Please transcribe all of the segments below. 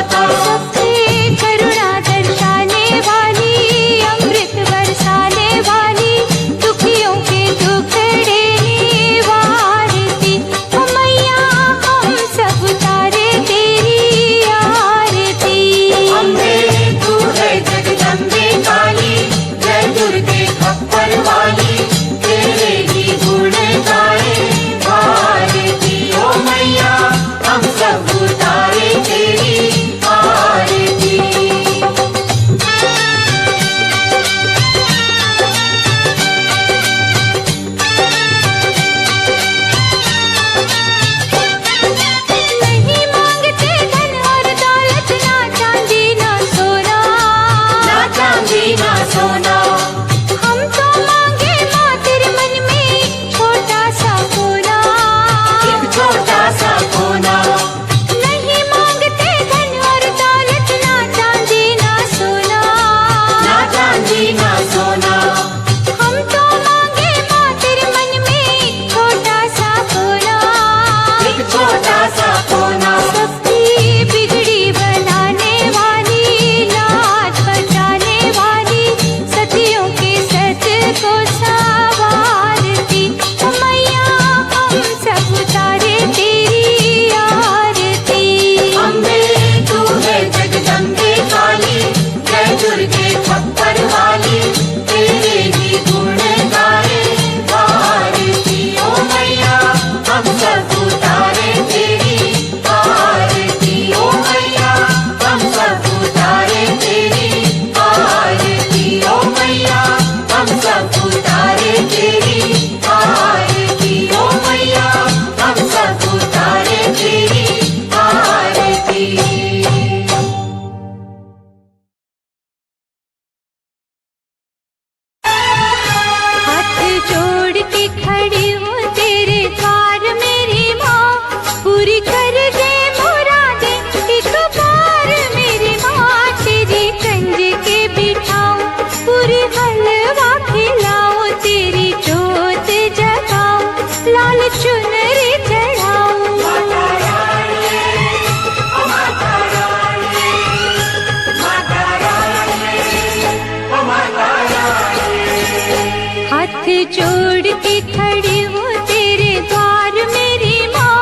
माता। सबसे करुणा दर्शाने वाली, अमृत बरसाने वाली, दुखियों के दुखड़े निवारती, ओ मैया हम सब उतारे तेरी आरती। अम्बे तू है जगदम्बे काली, जय दुर्गे खप्पर वाली, तेरे ही गुण गाए भारती। ओ मैया हम सब उतारे तेरी आरती। नहीं मांगते धन और दौलत, ना चांदी ना सोना, ना चांदी ना सोना, हम तो मांगे माँ तेरे मन में छोटा सा कोना। एक छोटा सा कोना। नहीं मांगते धन और दौलत, ना चांदी ना सोना, ना चांदी ना सोना, हम तो मांगे माँ तेरे मन में छोटा सा कोना। एक छोटा सा कोना। सबकी बिगड़ी बनाने वाली, लाज बचाने वाली, सतियों के सत को संवारती, ओ मैया हम सब उतारे तेरी आरती। अम्बे तू है जगदम्बे काली, जय दुर्गे खप्पर वाली, तेरे ही गुण गाए भारती। ओ मैया हम सब उतारे तेरी आरती। ओ मैया हम सब उतारे तेरी आरती। ओ मैया हम सब उतारे तेरी आरती। ओ मैया हम सब उतारे तेरी आरती। हाथ जोड़ के खड़ी हूँ तेरे द्वार मेरी माँ, पूरी कर दे मुरादें एक बार मेरी माँ। तेरी कंज के बिठाऊं, पूरी हलवा खिलाऊं, तेरी जोत जगाऊं, लाल चुनरी चढ़ाऊं। माता रानी, ओ माता रानी, माता रानी, ओ माता रानी। हाथ जोड़ के खड़ी हूँ तेरे द्वार मेरी माँ,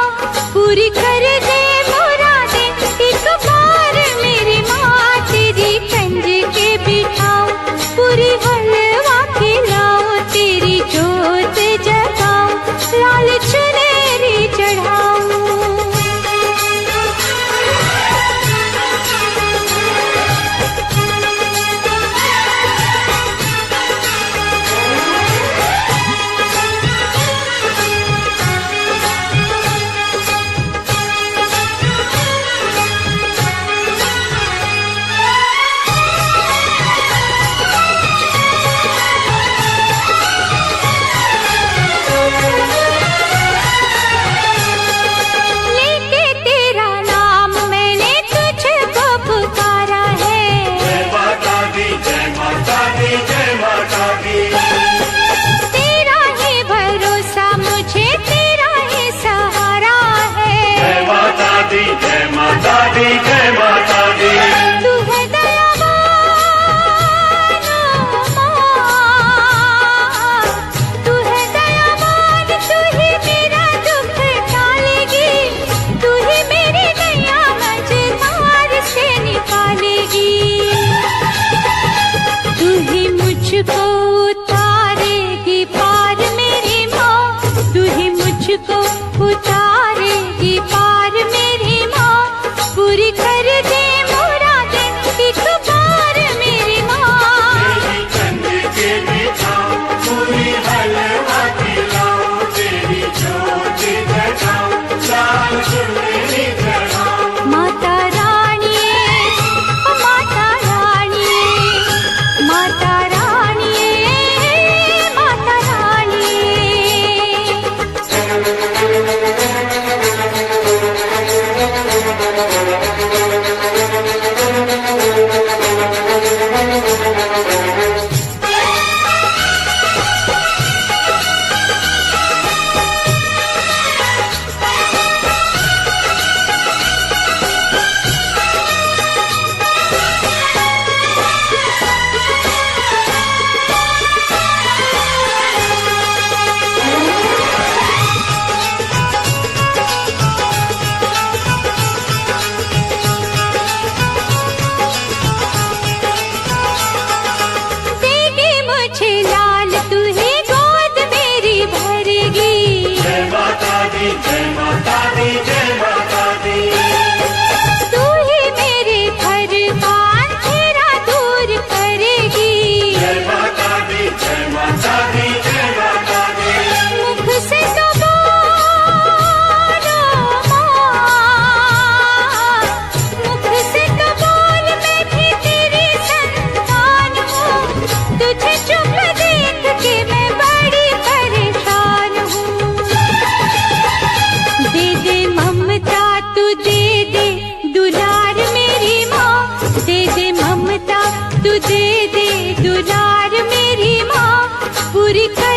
पूरी कर दे मुरादें एक बार मेरी माँ। तेरी कंज के बिठाऊं, पूरी हलवा खिलाऊं, तेरी जोत जगाऊं, लाल चुनरी चढ़ाऊं। लेके तेरा नाम मैंने तुझको पुकारा है, जय माता दी, जय माता दी, जय माता दी। तेरा ही भरोसा मुझे, तेरा ही सहारा है। जय माता दी, जय माता दी, जय माता दी। तू है दयावान माँ, तू है दयावान, तू ही मेरा दुख टालेगी, तू ही मेरी नैया मझधार से निकालेगी। तू ही मुझको उतारेगी पार मेरी माँ, तू ही मुझको उतारेगी पार मेरी माँ, पूरी कर दे मुरादें एक बार मेरी माँ। तेरी कंज के बिठाऊं, पूरी हलवा खिलाऊं, तेरी जोत जगाऊं, लाल चुनरी चढ़ाऊं। माता रानी, ओ माता रानी, माता रानी, माता रानी।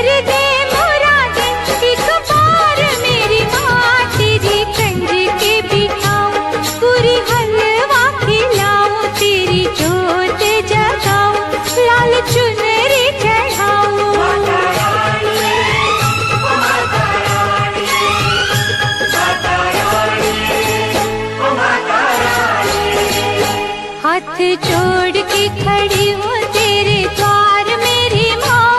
कर दे मुरादे, एक बार मेरी माँ तेरी कंज के बिठाऊं, पूरी हलवा खिलाऊं, तेरी जोत जगाऊं, लाल चुनरी चढ़ाऊं। माता रानी, माता रानी, माता रानी, माता रानी। हाथ जोड़ के खड़ी हूँ तेरे द्वार मेरी माँ,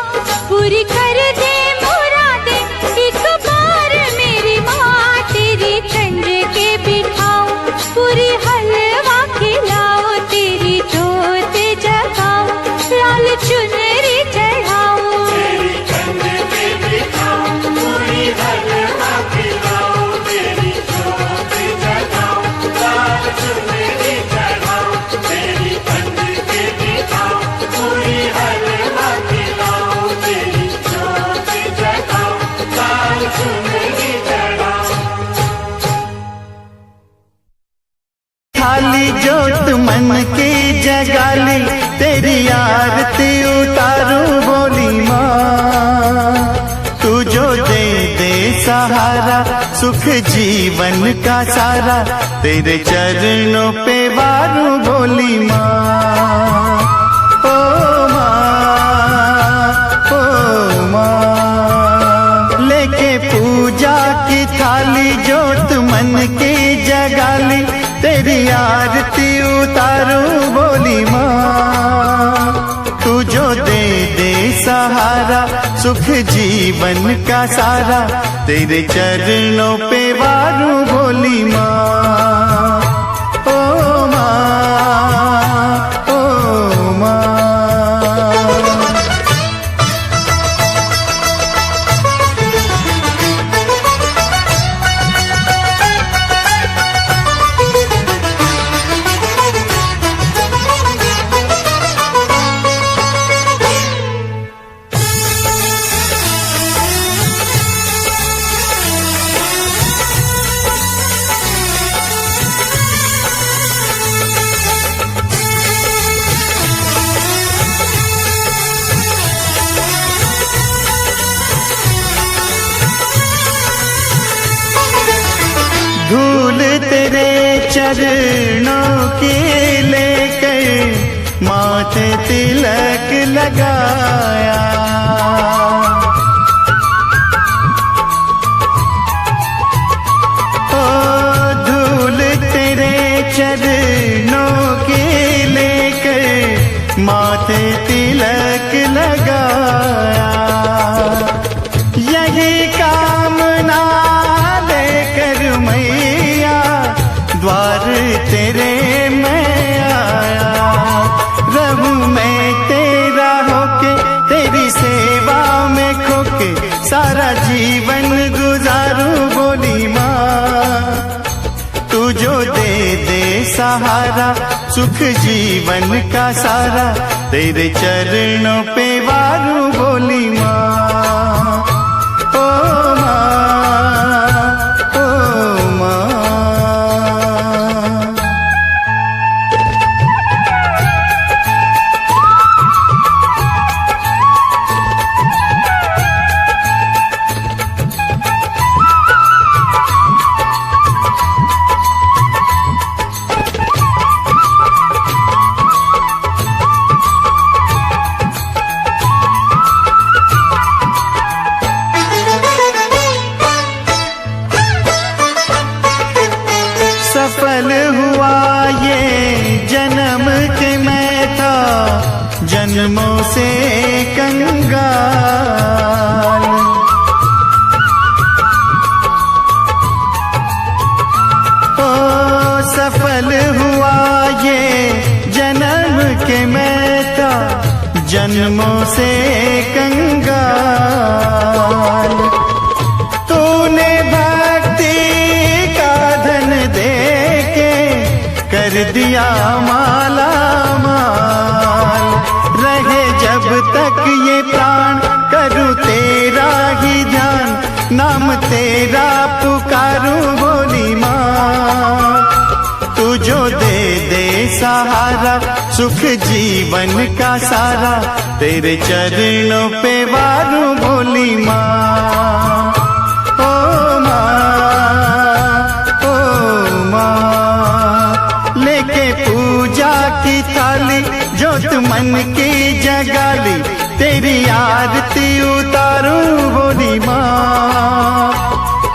पूरी कर दे मुरादे, एक बार मेरी माँ तेरी कंज के बिठाऊं, पूरी हलवा खिलाऊं, तेरी जोत जगाऊं, लाल चुनरी चढ़ाऊं। तेरी कंध पे बिठाऊं, पूरी हलवा खिलाऊं, तेरी जोत जगाऊं, लाल चुनरी चढ़ाऊं। तेरी कंध पे बिठाऊं, पूरी हलवा खिलाऊं, तेरी जोत जगाऊं, लाल चुनरी चढ़ाऊं। थाली जोत मन की जगाली, तेरी आरती उतारूं बोली माँ। तू जो दे दे सहारा, सुख जीवन का सारा, तेरे चरणों पे वारूं बोली माँ। ओ माँ, ओ माँ, लेके पूजा की थाली जोत मन की जगाली, तेरी आरती उतारूं बोली माँ। तू जो दे दे सहारा, सुख जीवन का सारा, तेरे चरणों पे वारूं बोली माँ। ओ माँ, ओ माँ। धूल तेरे चरणों की लेकर माथे तिलक लगाया। ओ धूल तेरे चरणों की लेकर माथे तिलक लगाया। यही कामना लेकर मैया द्वार तेरे मैं आया। रहूं मैं तेरा होके, तेरी सेवा में खोके, सारा जीवन गुजारूं बोली माँ। तू जो दे दे सहारा, सुख जीवन का सारा, तेरे चरणों पे वारूं बोली माँ। ओ माँ, ओ माँ। सफल हुआ ये जन्म के मैं था जन्मों से कंगाल। ओ सफल हुआ ये जन्म के मैं था जन्मों से कंगाल। तूने भक्ति का धन दे के कर दिया माला माल। रहे जब तक ये प्राण करूं तेरा ही ध्यान, नाम तेरा पुकारूं बोली माँ। तू जो दे दे सहारा, सुख जीवन का सारा तेरे चरणों पे वारूं बोली माँ। ओ माँ लेके पूजा की थाली जोत मन की जगाली तेरी आरती उतारूं बोली माँ।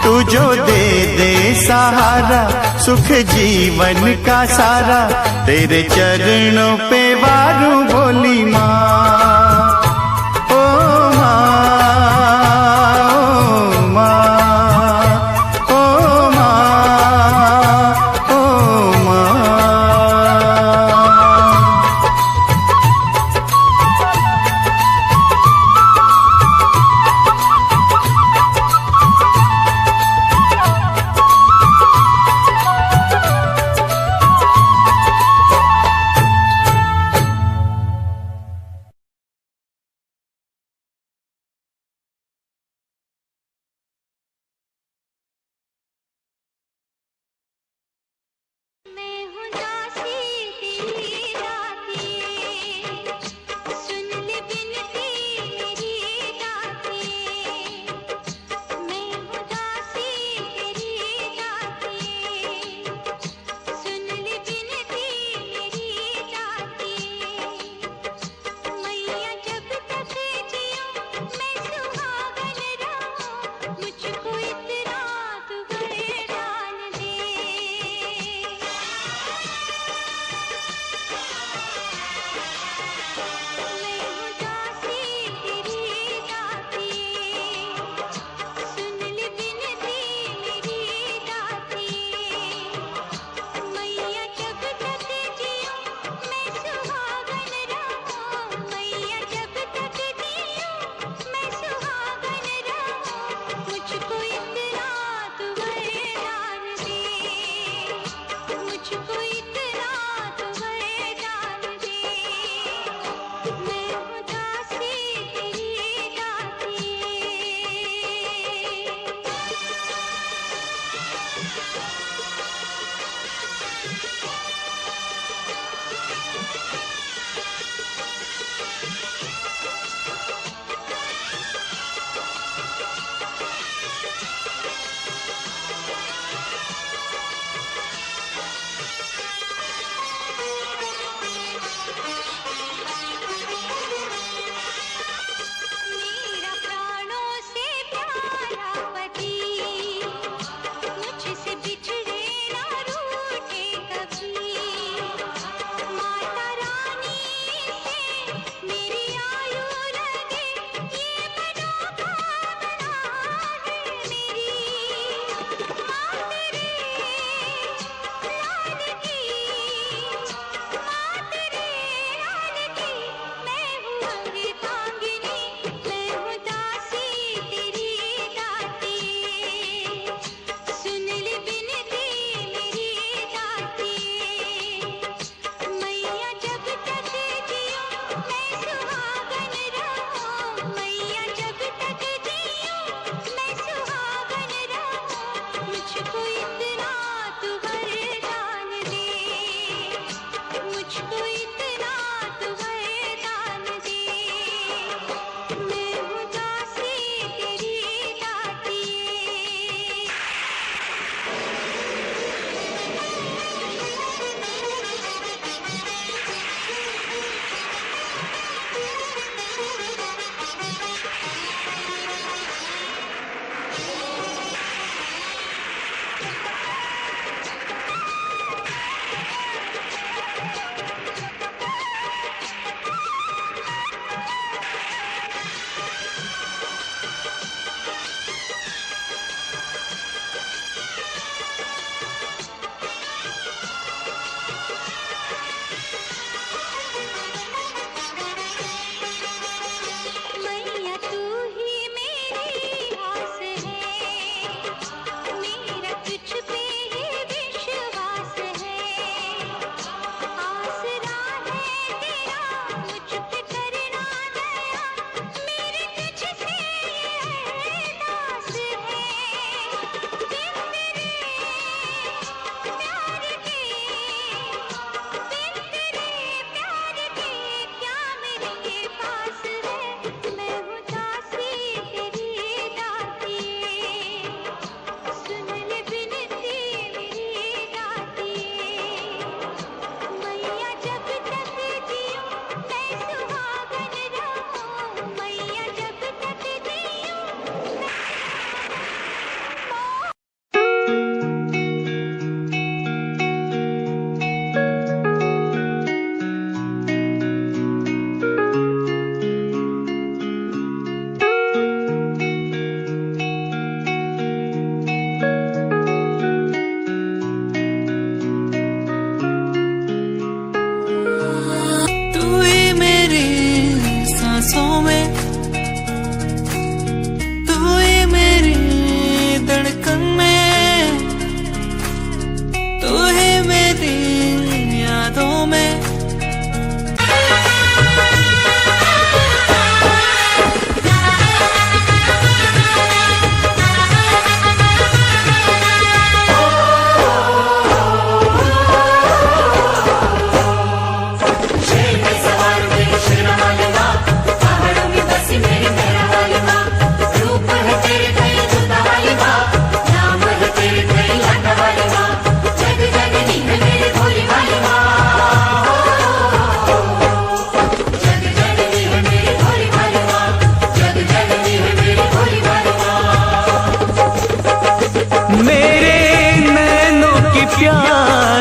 तू जो दे दे सहारा सुख जीवन का सारा तेरे चरणों पे वारूं बोली माँ। ओ माँ, ओ माँ, ओ माँ, ओ माँ।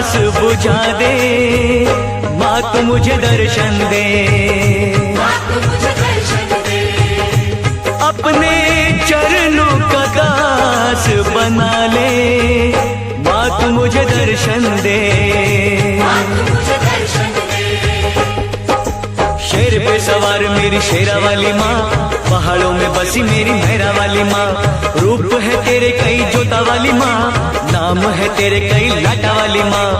प्यास बुझा दे, माँ तू मुझे दर्शन दे। अपने चरणों का दास बना ले, माँ तू मुझे दर्शन दे। शेर पे सवार मेरी शेरा वाली माँ, पहाड़ों में बसी मेरी मेहरा वाली माँ। रूप है तेरे कई जोता वाली माँ, नाम है तेरे कई लाटा वाली माँ।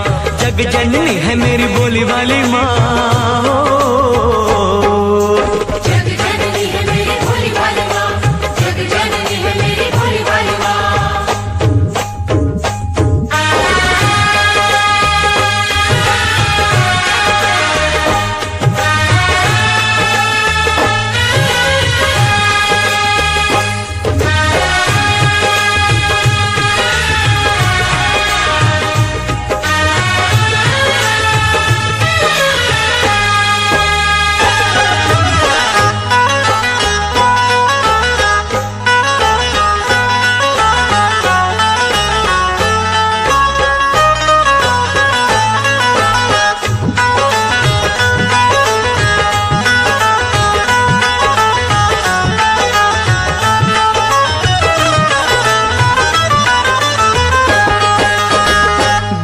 जग जननी है मेरी बोली वाली माँ।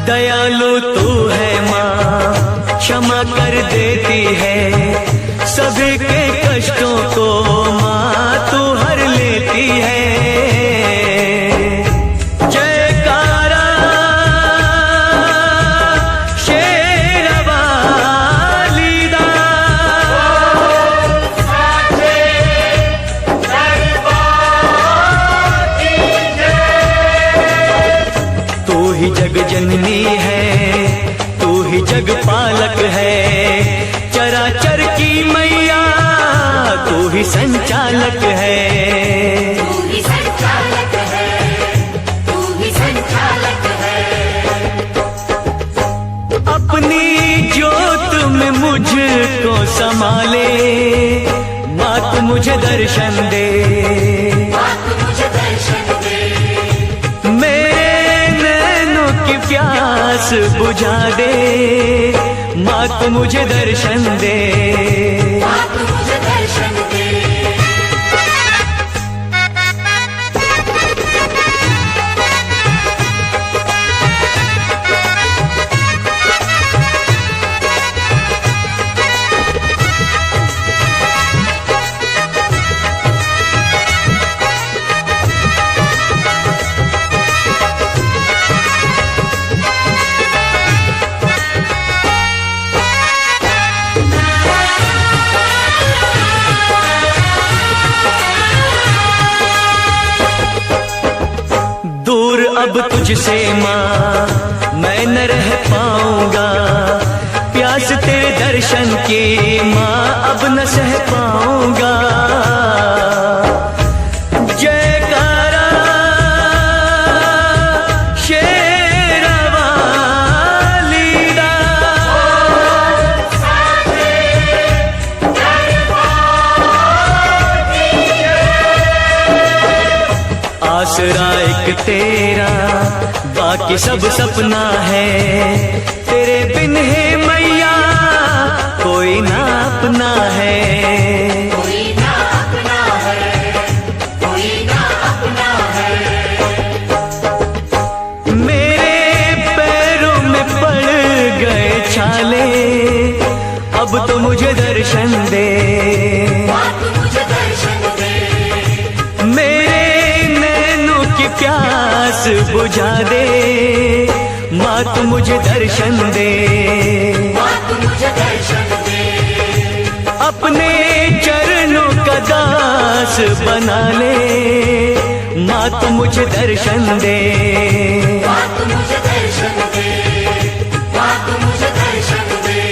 दयालु तू है माँ, क्षमा कर देती है सभी के कष्टों को माँ तू हर लेती है। जयकारा शेरा वाली दा, तू ही जग जननी है, तू ही जग पालक है। चराचर की मैया तू ही संचालक है। तू ही संचालक है, तू ही संचालक है। अपनी ज्योत में मुझको संभाले, माँ तू मुझे दर्शन दे। मुझे दर्शन दे, मेरे नैनों की प्यास बुझा दे, माँ तू मुझे दर्शन दे। मुझे दर्शन दे। अब तुझसे माँ मैं न रह पाऊंगा, प्यास तेरे दर्शन की माँ अब न सह पाऊंगा। जयकारा शेरा वाली दा, आसरा एक तेरा बाकी सब सपना है, तेरे बिन है मैया कोई ना अपना है। कोई ना अपना है, कोई ना अपना है। मेरे पैरों में पड़ गए छाले, अब तो मुझे दर्शन दे। मुझे दर्शन दे, मेरे नैनों की प्यास बुझा दे, माँ तू मुझे दर्शन दे। मुझे दर्शन दे, अपने चरणों का दास बना ले, माँ तू मुझे दर्शन दे। मुझे दर्शन दे, मुझे दर्शन दे।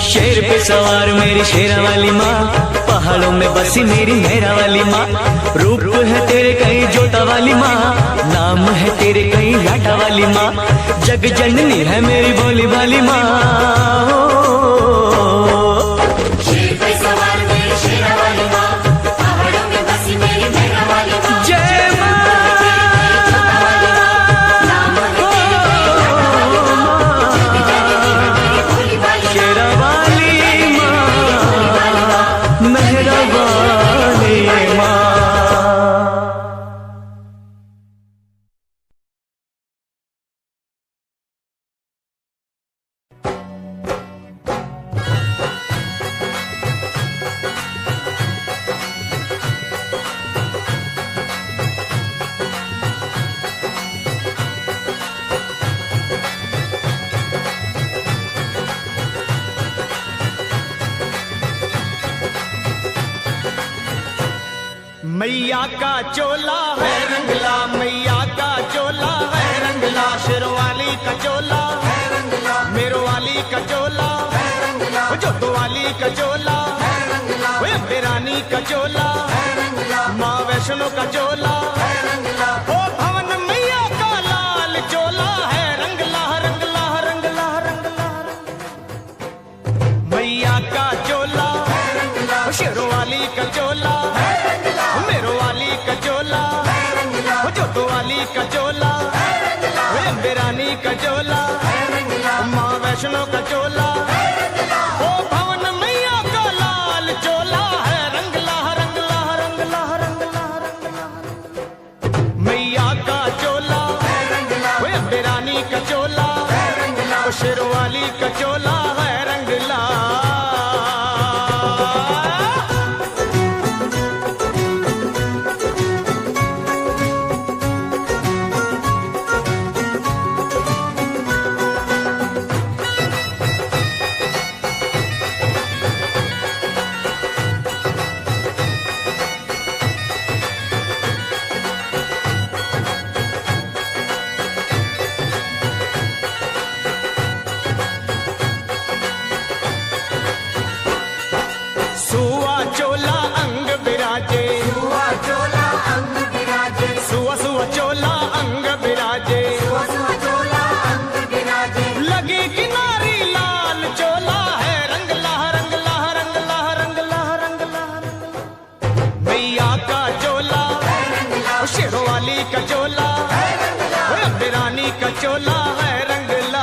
शेर पे सवार मेरी शेरा वाली माँ, पहाड़ों में बसी मेरी मेहरा वाली माँ। रूप है तेरे कई जोता वाली माँ, नाम है तेरे कई लाटा वाली माँ। जग जननी है मेरी भोली भाली माँ। शेर पे सवार मेरी शेरा वाली माँ, पहाड़ों में बसी मेरी मेहरा वाली माँ। जय माँ। नाम है तेरे कई लाटा वाली का चोला है रंगला, मैया का चोला है रंगला, शेरवाली का चोला है रंगला, मेरो वाली का चोला है रंगला, जोतो वाली का चोला है रंगला, रानी का चोला है रंगला, माँ वैष्णो का चोला है रंगला, ओ भवन मैया का लाल चोला है रंगला रंगला रंगला रंगला, मैया का चोला है रंगला, शेरवाली का चोला है रंगला, मेरो वाली का चोला है रंगला, जोतो वाली का चोला है रंगला, रानी का चोला है रंगला, माँ वैष्णो का चोला है रंगला, ओ भवन मैया का लाल चोला है रंगला रंगला रंगला रंगला रंगला, मैया का चोला है रंगला, रानी का चोला है रंगला, शेरवाली का चोला है रंगला। सुआ चोला अंग बिराजे, सुआ चोला अंग बिराजे, सुआ सुआ चोला अंग बिराजे, सुआ सुआ चोला अंग बिराजे, लगी किनारी लाल चोला है रंगला रंगला रंगला रंगला रंगला, मैया का चोला है रंगला, शेरवाली का चोला है रंगला, रानी का चोला है रंगला।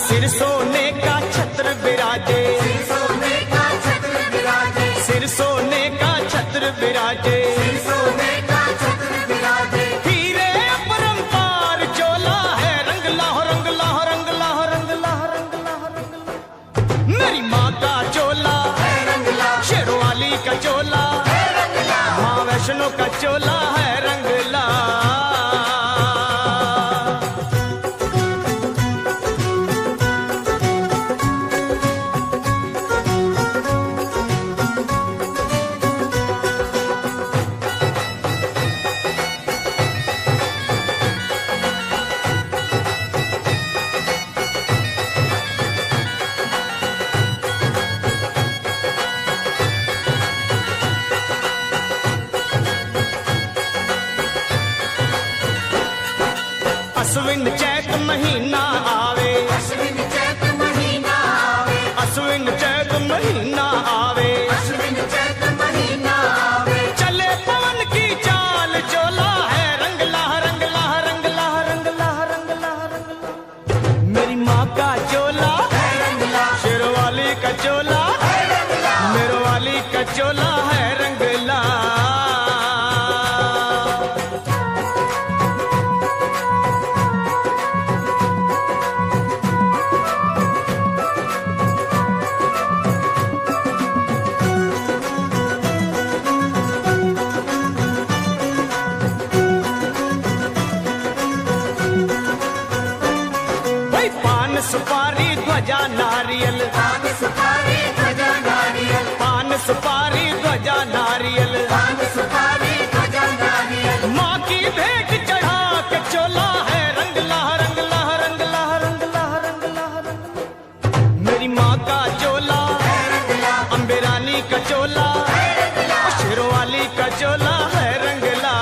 सिर सोने का छत्र बिराजे, सोने का छत्र बिराजे, सिर सोने का छत्र बिराजे, सोने का छत्र बिराजे, हीरे अपरंपार चोला है रंगला रंगला रंगला रंगला रंगला रंगला, मेरी माँ का चोला है रंगला, शेरवाली का चोला है रंगला, माँ वैष्णो का चोला है रंगला। अश्विन चैत महीना आवे, अश्विन चैत महीना आवे, अश्विन चैत महीना आवे, अश्विन चैत महीना आवे, चले पवन की चाल चोला है रंगला रंगला रंगला रंगला रंगला रंगला, मेरी माँ का चोला है रंगला, शेरवाली का चोला है रंगला, मेरो वाली का चोला है रंगला। भाई पान सुपारी ध्वजा नारियल, पान सुपारी ध्वजा नारियल, पान सुपारी ध्वजा नारियल, पान सुपारी ध्वजा नारियल, माँ की भेंट चढ़ा के चोला है रंगला रंगला रंगला रंगला रंगला रंगला, मेरी माँ का चोला है रंगला, अम्बे रानी का चोला है रंगला, शेरवाली का चोला है रंगला।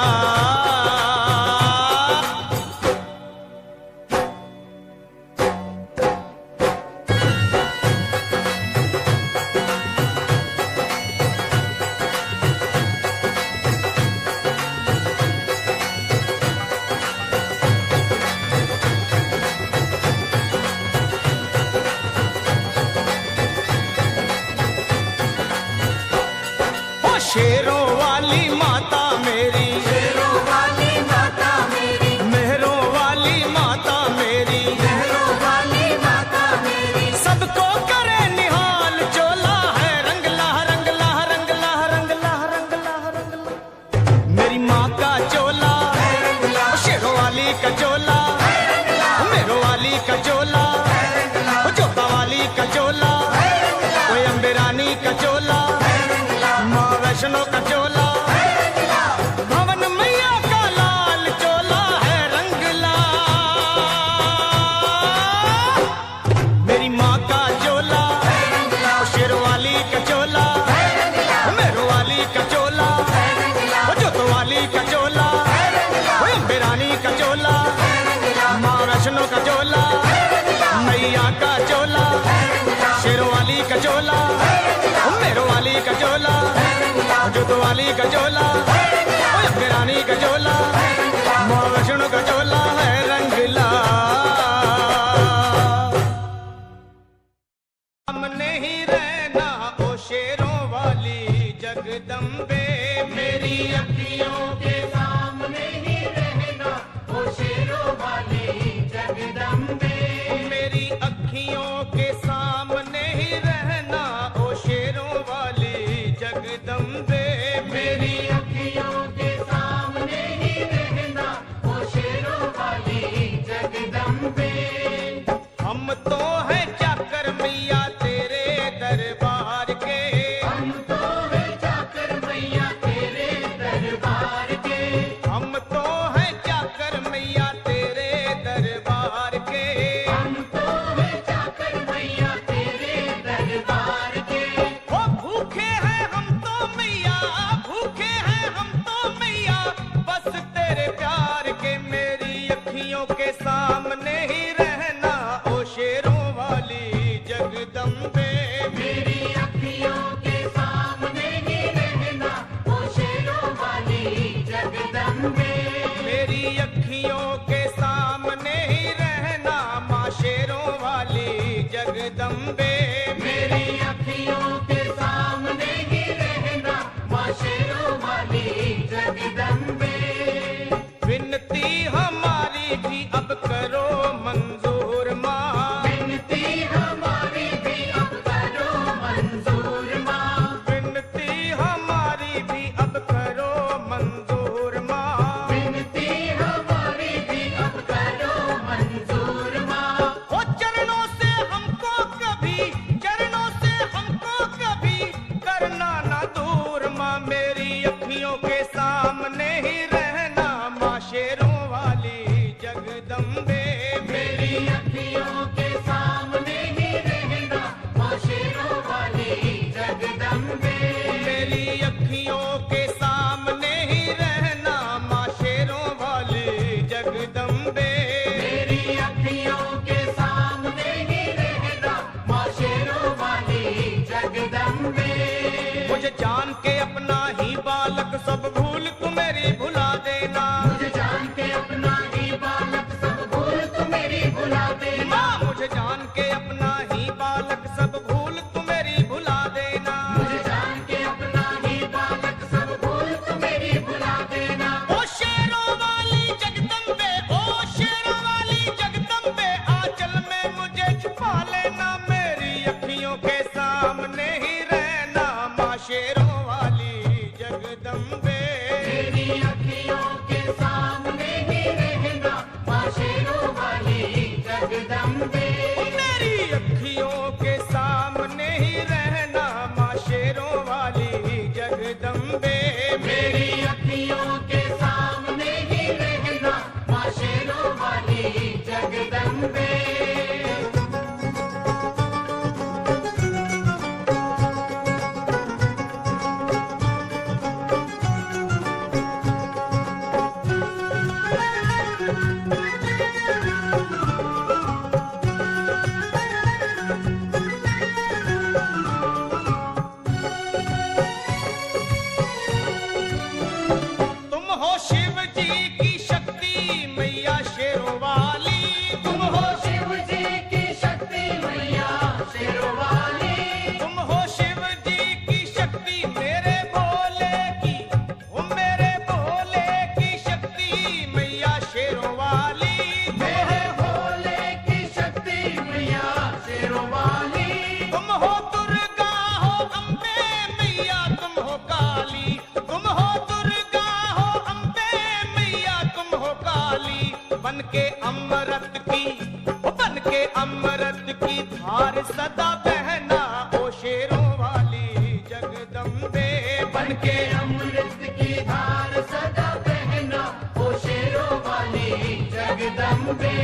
शेरों वाली माता मेरी, शेरों वाली माता मेरी, मेहरों वाली माता मेरी, मेहरों वाली माता मेरी, सबको का चोला, मेरो वाली का चोला, जोतो वाली का चोला, अम्बे रानी का चोला, माँ वैष्णो का चोला है रंगला। हमने ही रहना ओ शेरों वाली जगदम्बे, मेरी अखियों के सामने ही रहना ओ शेरों वाली जगदम्बे, मेरी अखियों के सामने ही रहना ओ शेरों वाली जगदम्बे, मेरी अखियों के सामने ही रहना ओ शेरों वाली जगदम्बे। हम तो है चाकर मैया तेरे दरबार के, हम तो है चाकर मैया तेरे दरबार के, हम तो है चाकर मैया तेरे दरबार के, हम तो है चाकर मैया तेरे दरबार के। ओ भूखे हैं हम तो मैया, भूखे हैं हम तो मैया, बस तेरे प्यार के, मेरी अखियों के सामने ही रहना ओ शेरों वाली जगदम्बे, मेरी अखियों के सामने ही रहना ओ शेरों वाली जगदम्बे, मेरी अखियों के सामने ही रहना माँ शेरों वाली जगदम्बे, मेरी अखियों के सामने ही रहना माँ शेरों वाली जगदम्बे। विनती हमारी भी अब करो मंजूर माँ, विनती हमारी भी अब करो मंजूर माँ, विनती हमारी भी अब करो मंजूर माँ, विनती हमारी भी अब करो मंजूर माँ। ओ चरणों से हमको कभी, चरणों से हमको कभी करना ना दूर माँ, मेरी अखियों के सामने ही रहना माँ शेरों वाली जगदम्बे, मेरी अखियों के सामने ही रहना माँ शेरों वाली जगदम्बे, मेरी अखियों के सामने ही रहना माँ शेरों वाली जगदम्बे, मेरी अखियों के सामने ही रहना माँ शेरों वाली जगदम्बे। मुझे जान के अपना ही बालक सब भूल तू मेरी भुला देना, मुझे जान के अपना ही बालक सब भूल तू मेरी भुला देना, मुझे जान के अपना ही बालक सब भूल तू मेरी भुला देना, मुझे जान के अपना ही बालक सब भूल तू मेरी भुला देना। ओ शेरों वाली जगदम्बे, ओ शेरों वाली जगदम्बे, आंचल में मुझे छुपा लेना, मेरी अखियों के सामने ही रहना माँ शेरों वाली जगदम्बे, मेरी अखियों के सामने ही रहना माँ शेरों वाली जगदम्बे, मेरी अखियों के सामने ही रहना माँ शेरों वाली जगदम्बे, मेरी अखियों के सामने ही रहना माँ शेरों वाली जगदम्बे। तुम हो शिव जी की शक्ति मैया शेरों वाली, तुम हो शिव जी की शक्ति मैया शेरों वाली, तुम हो शिव जी की शक्ति मेरे भोले की, ओ मेरे भोले की शक्ति मैया शेरों वाली, मेरे भोले की शक्ति मैया शेरों वाली। तुम हो दुर्गा हो अम्बे मैया, तुम हो काली, तुम हो दुर्गा हो अम्बे मैया, तुम हो काली, बन के अमृत की, बन के अमृत की धार सदा बहना ओ शेरों वाली जगदम्बे, बन के अमृत की धार सदा बहना ओ शेरों वाली जगदम्बे,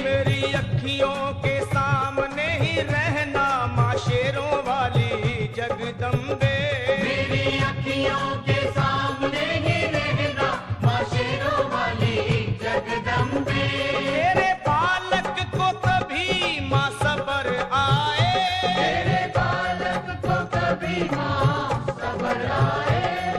मेरी अखियों के सामने ही रहना माँ शेरों वाली जगदम्बे, मेरी अखियों के सामने ही रहना माँ शेरों वाली जगदम्बे। तेरे बालक को कभी माँ सबर आए, तेरे बालक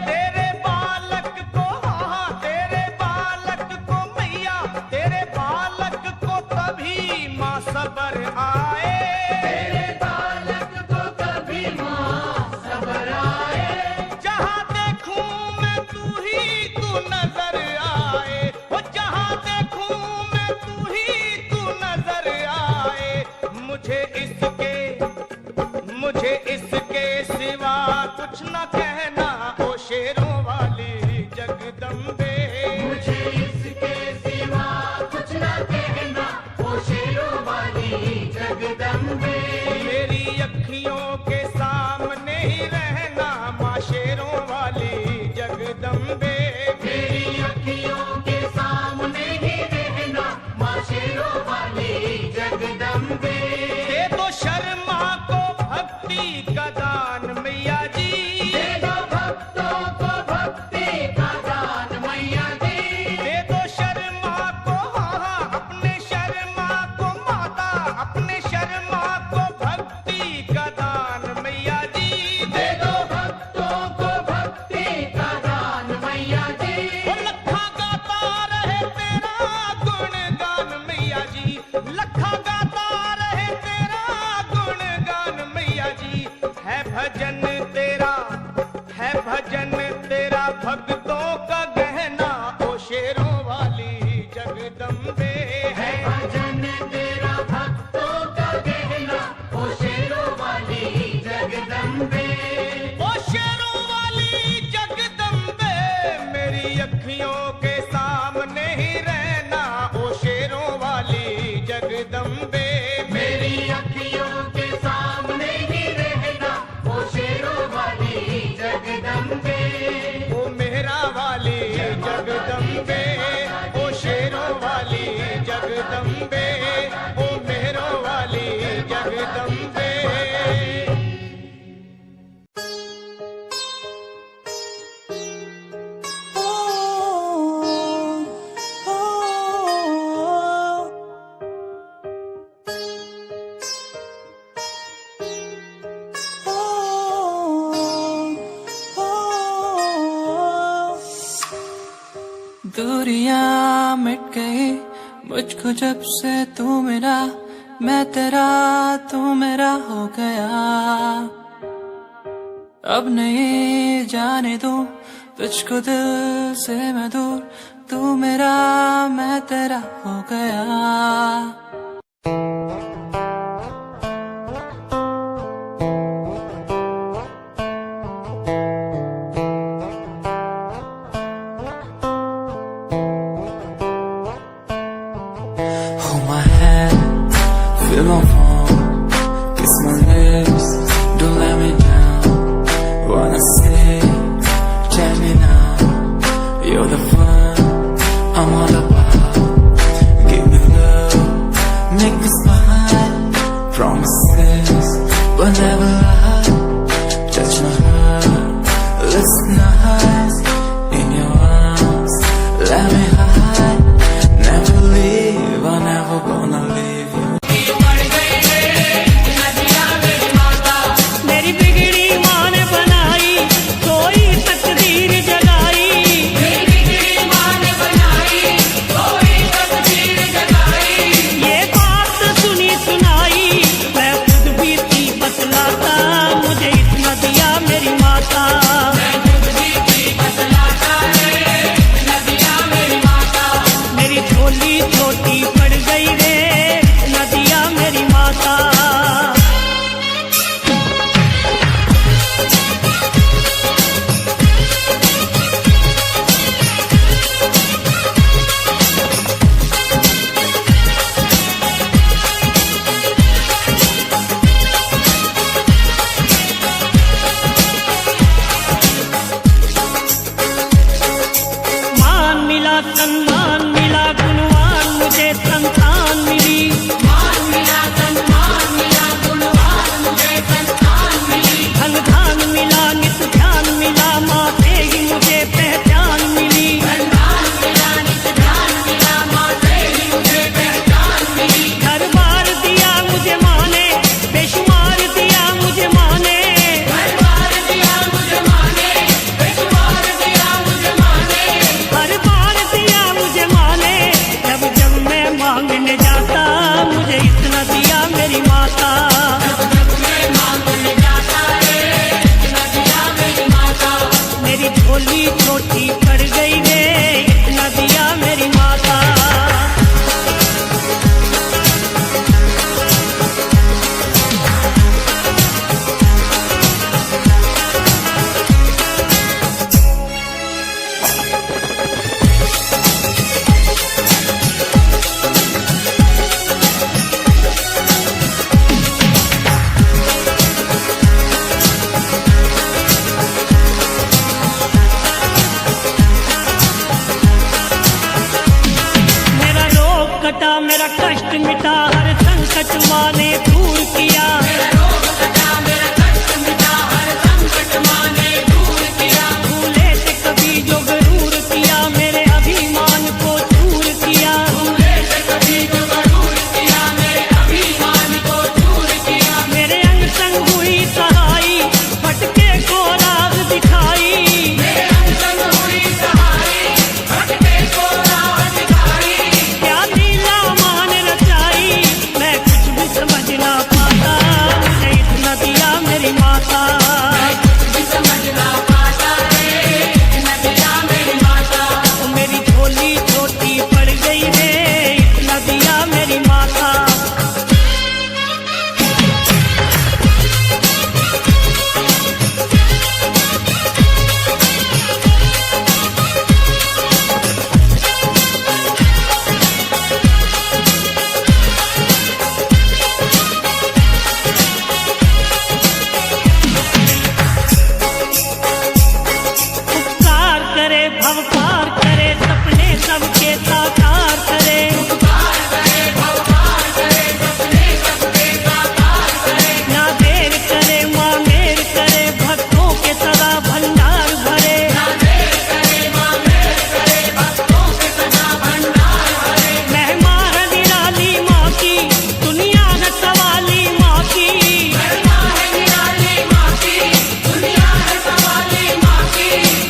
तेरे बालक को हाँ तेरे बालक को मैया तेरे बालक को कभी माँ सबर आए तेरे बालक को कभी माँ सबर आए जहाँ देखूं मैं तू ही तू नजर आए वो जहाँ देखूं मैं तू ही तू नजर आए मुझे इसके सिवा कुछ न कहना ओ शेरों वाली जगदम्बे मुझे इसके सिवा कुछ न कहना ओ शेरों वाली जगदम्बे मेरी अखियों के सामने ही रहना माँ शेरों वाली जगदम्बे मेरी अखियों के सामने ही रहना माँ शेरों वाली जगदम्बे दे दो शर्मा को भक्ति का दान मैया जी दे दो भक्तों को भक्ति का दान मैया जी दे दो शर्मा को हाँ अपने शर्मा को माता अपने शर्मा को भक्ति का दान मैया जी दे दो भक्तों को भक्ति का दान मैया जी लखा गाता रहे तेरा गुणगान मैया जी लखा गाता रहे तेरा गुणगान मैया जी है भजन तेरा भक्तों का गहना ओ शेरों वाली जगदम्बे है भजन तेरा भक्तों का गहना ओ शेरों वाली जगदम्बे ओ शेरों वाली जगदम्बे मेरी अखियों के सामने ही रहना ओ शेरों वाली जगदम्बे मेरी अखियों के सामने ही रहना ओ शेरों वाली जगदम्बे ओ मेहरा वाली जगदम्बे ओ शेरों वाली जगदम्बे ओ मेहरों वाली जगदम्बे दूरियां मिट गई मुझको जब से तू मेरा मैं तेरा तू मेरा हो गया अब नहीं जाने दूं तुझको दिल से मैं दूर तू मेरा मैं तेरा हो गया Feel my phone, kiss my lips, don't let me down. Wanna say, tell me now, you're the fun I'm all about. Give me love, make me smile. Promises, but never lie. Touch my heart, listen nice. In your arms, let me hide. Never leave, I'm never gonna leave you. माता मेरी माता। मेरी झोली छोटी पड़ गई रे, इतना दिया मेरी माता। उपकार करे भव पार करे, सपने सबके साकार करे। ना देर करे माँ मेर करे, भक्तों के सदा भंडार भरे। महिमा है निराली माँ की, दुनिया है सवाली माँ की।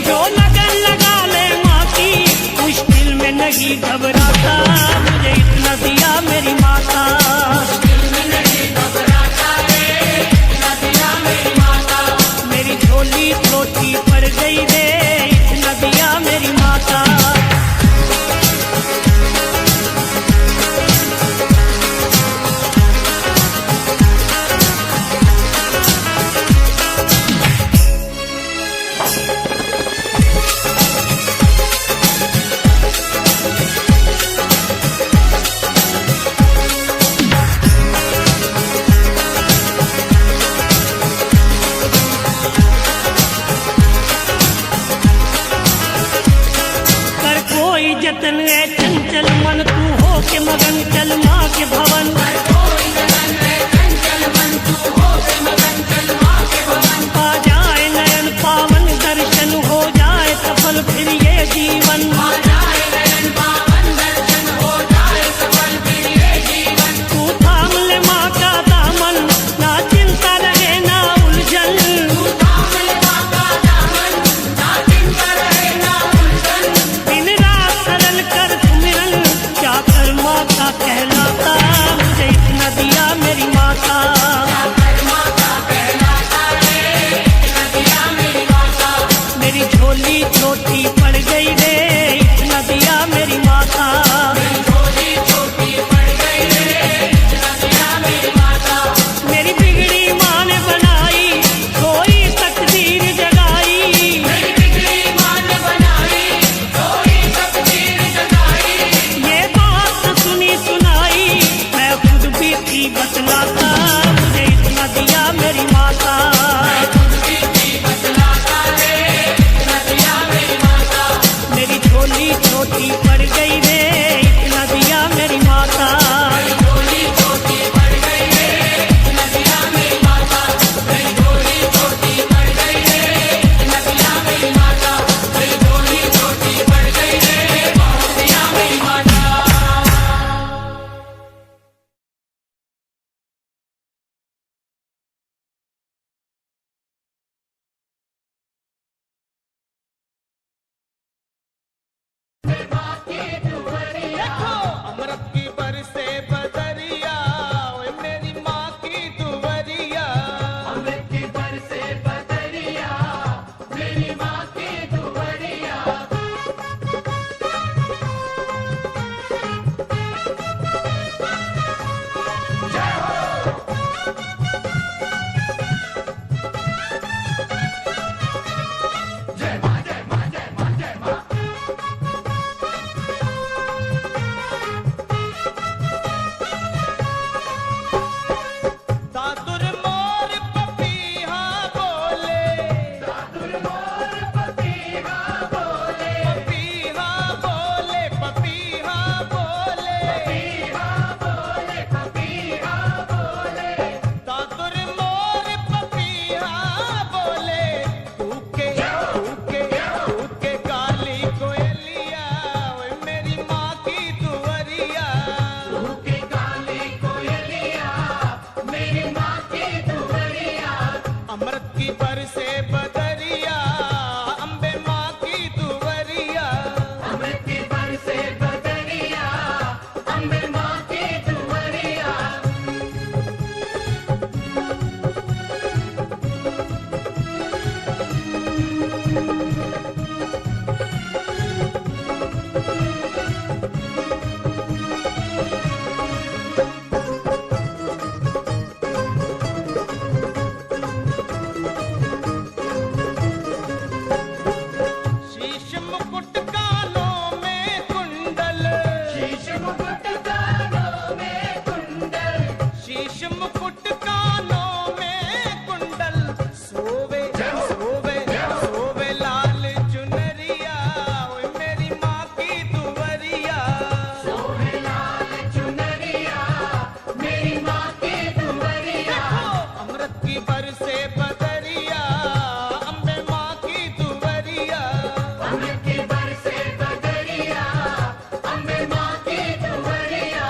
जो लगन लगा ले माँ की, मुश्किल में नहीं घबराता, मुझे इतना दिया मेरी माता। मेरी झोली छोटी पड़ गई रे, इतना दिया मेरी माता। कर कोई जतन है चंचल मन, तू हो के मगन चल माँ के भवन। आ जाए नयन पावन दर्शन, हो जाए सफल फिर ये जीवन। तू थाम ले माँ का दामन, ना चिंता रहे ना उलझन। दिन रात सरल कर सुमिरन, क्या कर माँ का कहलाता, मुझे इतना दिया मेरी माता। मेरी झोली छोटी पड़ गई रे, इतना दिया मेरी माता। मेरी बिगड़ी माँ ने बनाई, कोई तकदीर जगाई। ये बात सुनी सुनाई, मैं खुद भी थी बतलाता, मुझे इतना दिया मेरी माता। मेरी झोली छोटी पड़ गई रे, इतना दिया मेरी माता। देखो अमृत की बरसे बदरिया, ओए मेरी माँ की दुवरिया। अमृत की बरसे बदरिया, मेरी माँ की दुवरिया। दादुर मोर पपीहा बोले, पपीहा बोले, पपीहा बोले, पपीहा बोले। दादुर मोर पपीहा बोले, तूके काली कोयलिया, ओए मेरी माँ की दुवरिया। अमृत की बरसे बदरिया, अम्बे माँ की दुवरिया। अमृत की बरसे बदरिया, अम्बे माँ की दुवरिया। बरसे बदरिया अम्बे माँ की दुवरिया। अमृत की बरसे बदरिया अम्बे माँ की दुवरिया।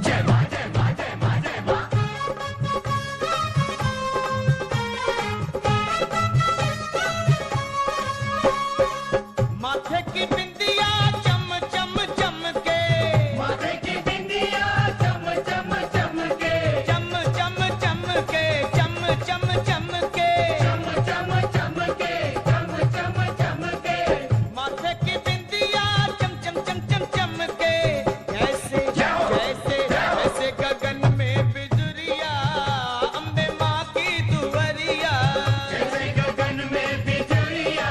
जय माँ जय माँ जय माँ जय माँ। माथे की बिंदिया चम चम चमके। माथे की बिंदिया चम चम चमके। चम चम चमके चम चम चमके। चम चम चमके चम चम चमके। माथे की बिंदिया चम चम चम चम चमके। जैसे जैसे जैसे गगन में बिजुरिया अम्बे माँ की दुवरिया। जैसे गगन में बिजुरिया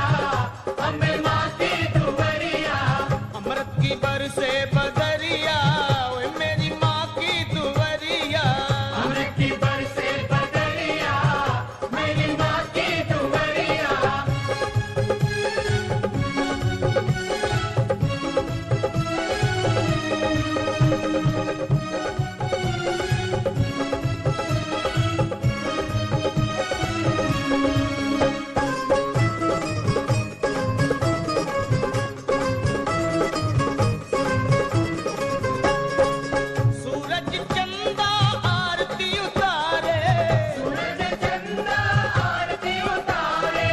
अम्बे माँ की दुवरिया। अमृत की बरसे बदरिया ओए मेरी माँ की दुवरिया। अमृत की बरसे बदरिया मेरी माँ की दुवरिया। सूरज चंदा आरती उतारे। सूरज चंदा आरती उतारे।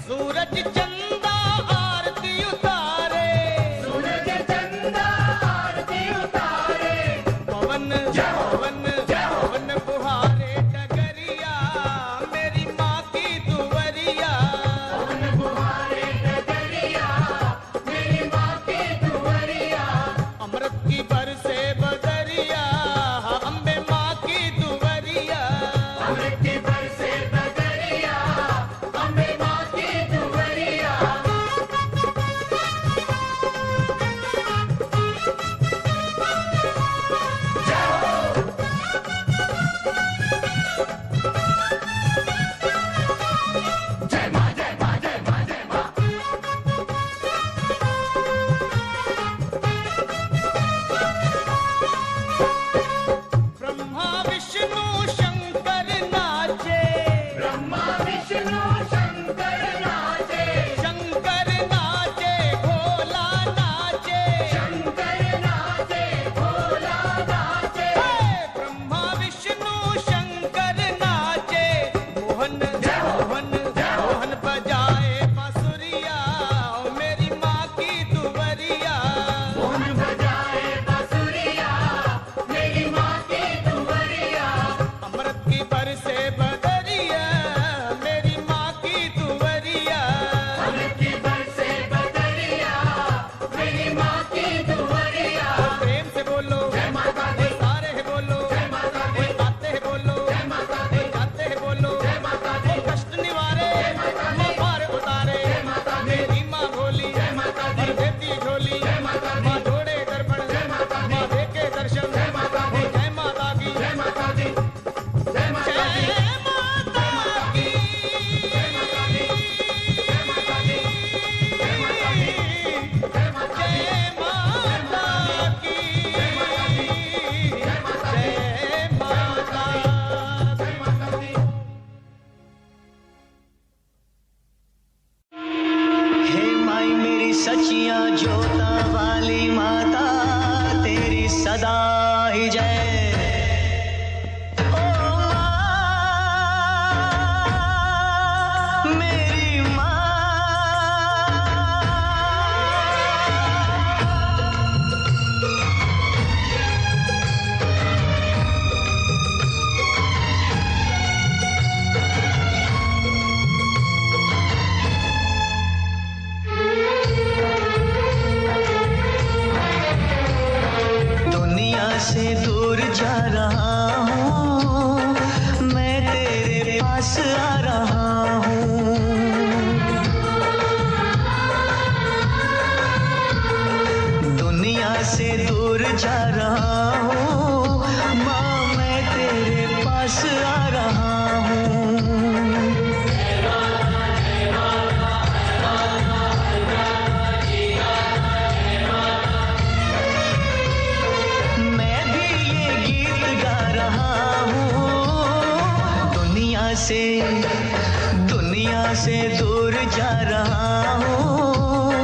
सूरज चंदा आरती उतारे। सूरज चंदा आरती उतारे। पवन पवन पवन बुहारे डगरिया मेरी माँ की दुवरिया। पवन बुहारे डगरिया मेरी माँ की दुवरिया। अमृत की बरसे बदरिया अम्बे माँ की दुवरिया। अमृत की बरसे बदरिया अम्बे माँ की दुवरिया। जय माँ जय माँ जय माँ जय माँ। ब्रह्मा विष्णु शंकर नाचे। ब्रह्मा विष्णु शंकर नाचे। शंकर नाचे भोला नाचे। शंकर नाचे भोला नाचे। ब्रह्मा विष्णु शंकर नाचे। मोहन मोहन मोहन बजाए बांसुरिया ओ मेरी माँ की दुवरिया। मोहन बजाए बांसुरिया मेरी माँ की दुवरिया। अमृत की बरसे बदरिया मेरी माँ की दुवरिया। अमृत की बरसे बदरिया मेरी माँ की दुवरिया। प्रेम से बोलो जय माता दी। सारे है बोलो जय माता दी। आते हैं बोलो जय माता दी। जाते हैं बोलो जय माता दी। कष्ट निवारे माता दी। पार उतारे जय माता दी। मेरी माँ भोली जय माता दी। भर देती झोली जय माता दी। माँ जोड़े दर्पण जय माता दी। माँ देखे दर्शन जय माता दी। जय माता की जय माता दी। जय माता दी। जय माता की जय माता दी। जय माता दी। जय माता दी। जय माता दी। जय माता की जय माता दी। जय माता जय माता दी। हे माई मेरी सचिया जोता वाली माता तेरी सदा ही जय। ओ माँ, मेरी माँ। जा रहा हूँ,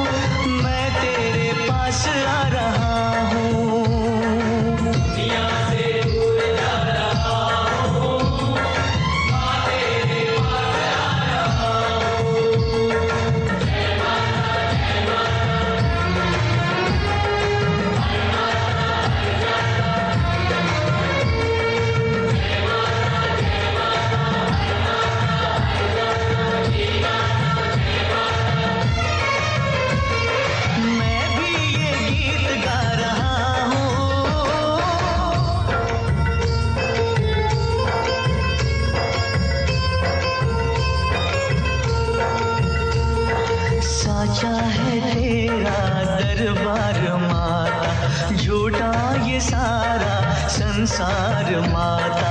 मैं तेरे पास आ रहा हूँ। दुनिया से दूर जा रहा हूँ, माँ तेरे पास आ रहा हूँ। जय माता जय मैं भी ये गीत गा रहा हूँ। साचा है तेरा दरबार माता, झूठा ये सारा संसार माता।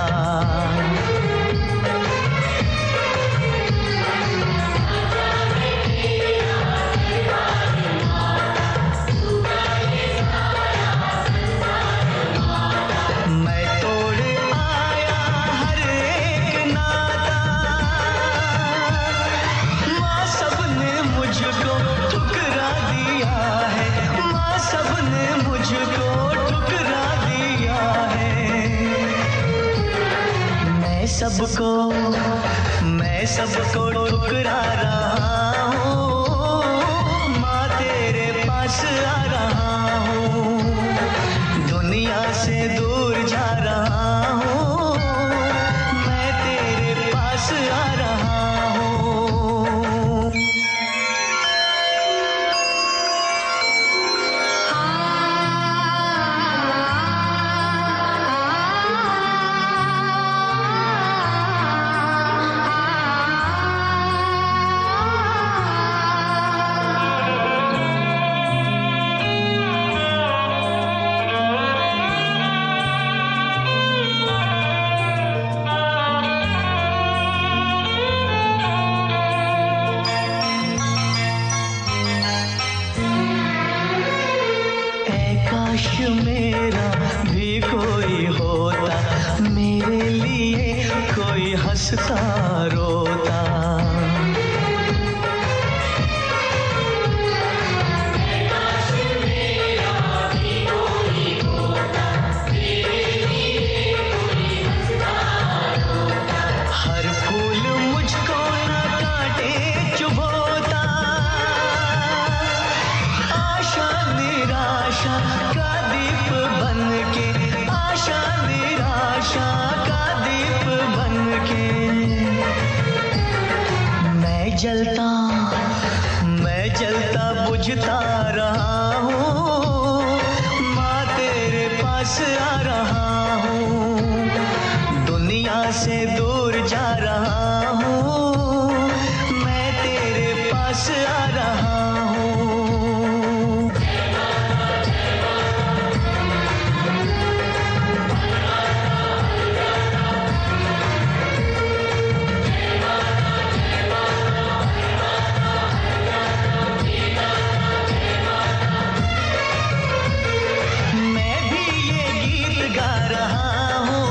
मैं तोड़ आया हर एक नाता, माँ सबने मुझको ठुकरा दिया है, माँ सबने मुझको ठुकरा दिया है। मैं सबको ठुकरा रहा हूँ, माँ तेरे पास आ रहा हूँ। दुनिया से दूर जा रहा हूँ, मैं तेरे पास आ रहा हूँ। काश मेरा भी कोई होता, मेरे लिए कोई हंसता रोता। काश मेरा भी कोई होता, मेरे लिए कोई हंसता रोता। हर फूल मुझको न काटे चुभोता, आशा निराशा का दीप बन के, आशा निराशा का दीप बन के। मैं जलता बुझता रहा हूँ, माँ तेरे पास आ रहा हूँ। दुनिया से दूर जा रहा हूँ, मैं तेरे पास आ रहा हूँ। मैं भी ये गीत गा रहा हूँ।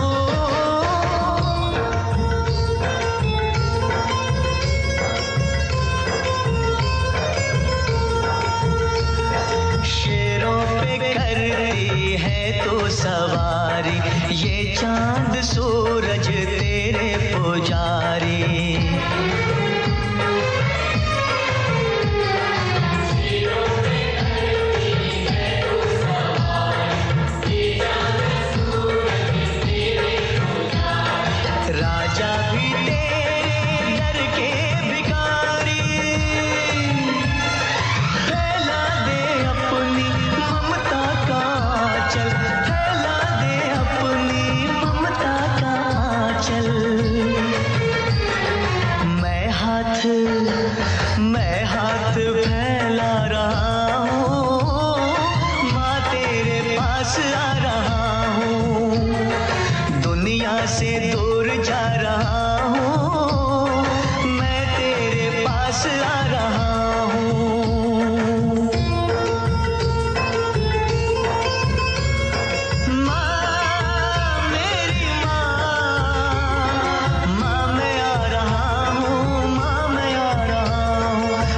शेरों पे करती है तो सवारी, ये चांद सूरज तेरे पुजारी। राजा भी तेरे दर के भिखारी, फैला दे अपनी ममता का आंचल, फैला दे अपनी ममता का आंचल। मैं हाथ फैला रहा हूँ, माँ तेरे पास आ रहा हूँ। दुनिया से दूर जा रहा हूँ, मैं तेरे पास आ रहा हूँ। माँ मेरी माँ, माँ मैं आ रहा हूँ, माँ मैं आ रहा हूँ।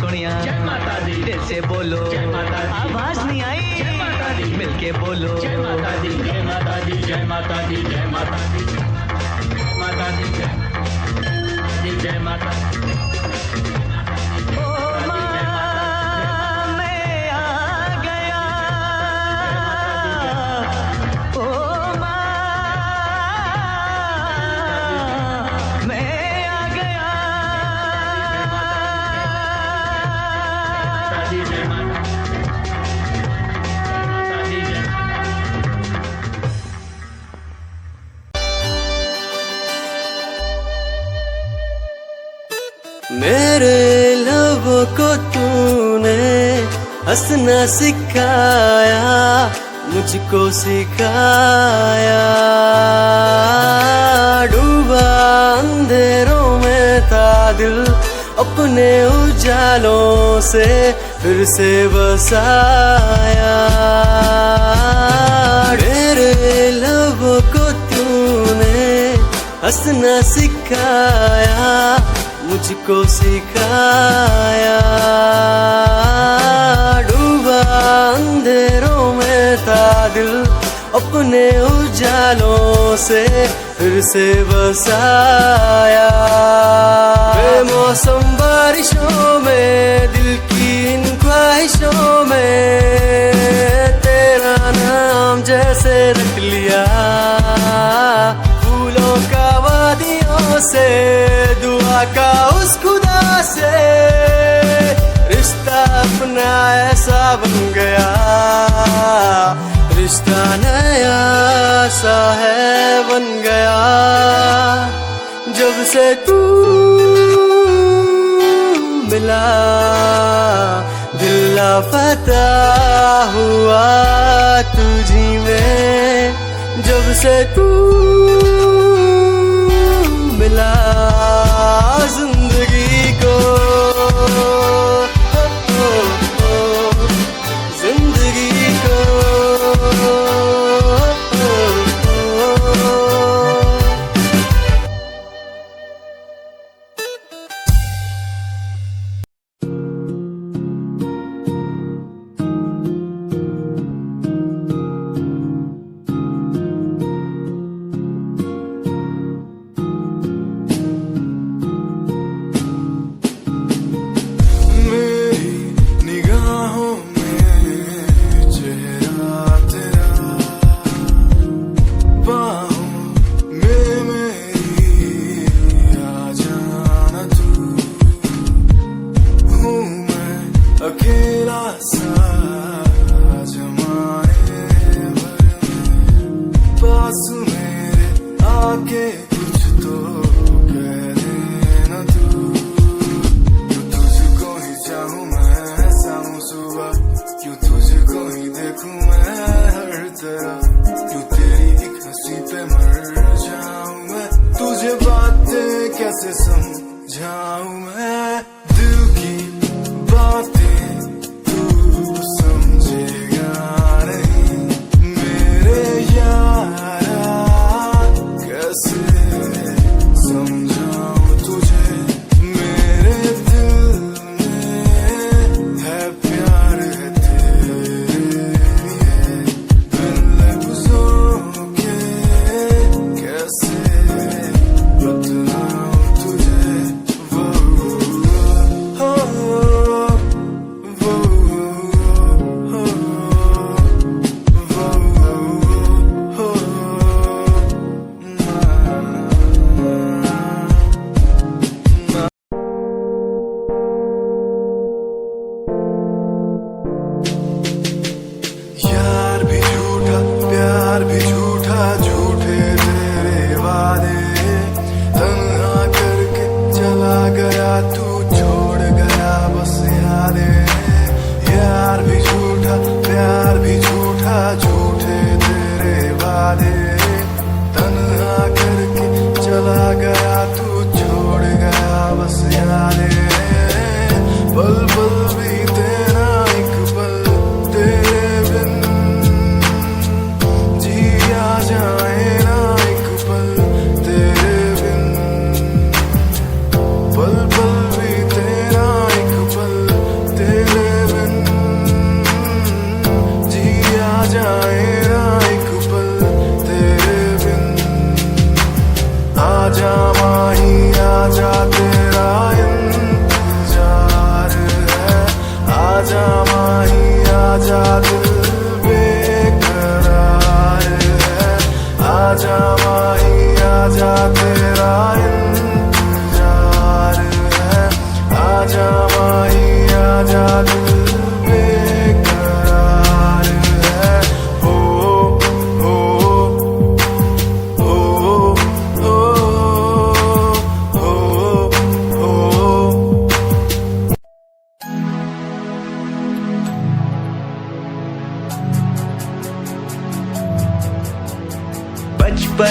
सुनिया जय माता दी, दिल से बोलो जय माता दी, आवाज नहीं आई जय माता दी, मिलके बोलो जय माता दी, जय माता दी, जय माता दी, जय माता दी, माता दी, जय माता दी। ओ माँ मैं आ गया ओ माँ मैं आ गया माता दी, जय माता दी, जय मेरे लबों को तूने हंसना सिखाया, मुझको सिखाया। डूबा अंधेरों में था दिल, अपने उजालों से फिर से बसाया। मेरे लबों को तूने हंसना सिखाया, मुझको सिखाया। डूबा अंधेरों में था दिल, अपने उजालों से फिर से बसाया। बेमौसम बारिशों में दिल की इन ख्वाहिशों में तेरा नाम जैसे रख लिया। फूलों का वादियों से दुआ का उस खुदा से रिश्ता अपना ऐसा बन गया। रिश्ता नया सा है बन गया। जब से तू मिला दिल लापता हुआ तुझी में। जब से तू मिला जिंदगी को जिंदगी को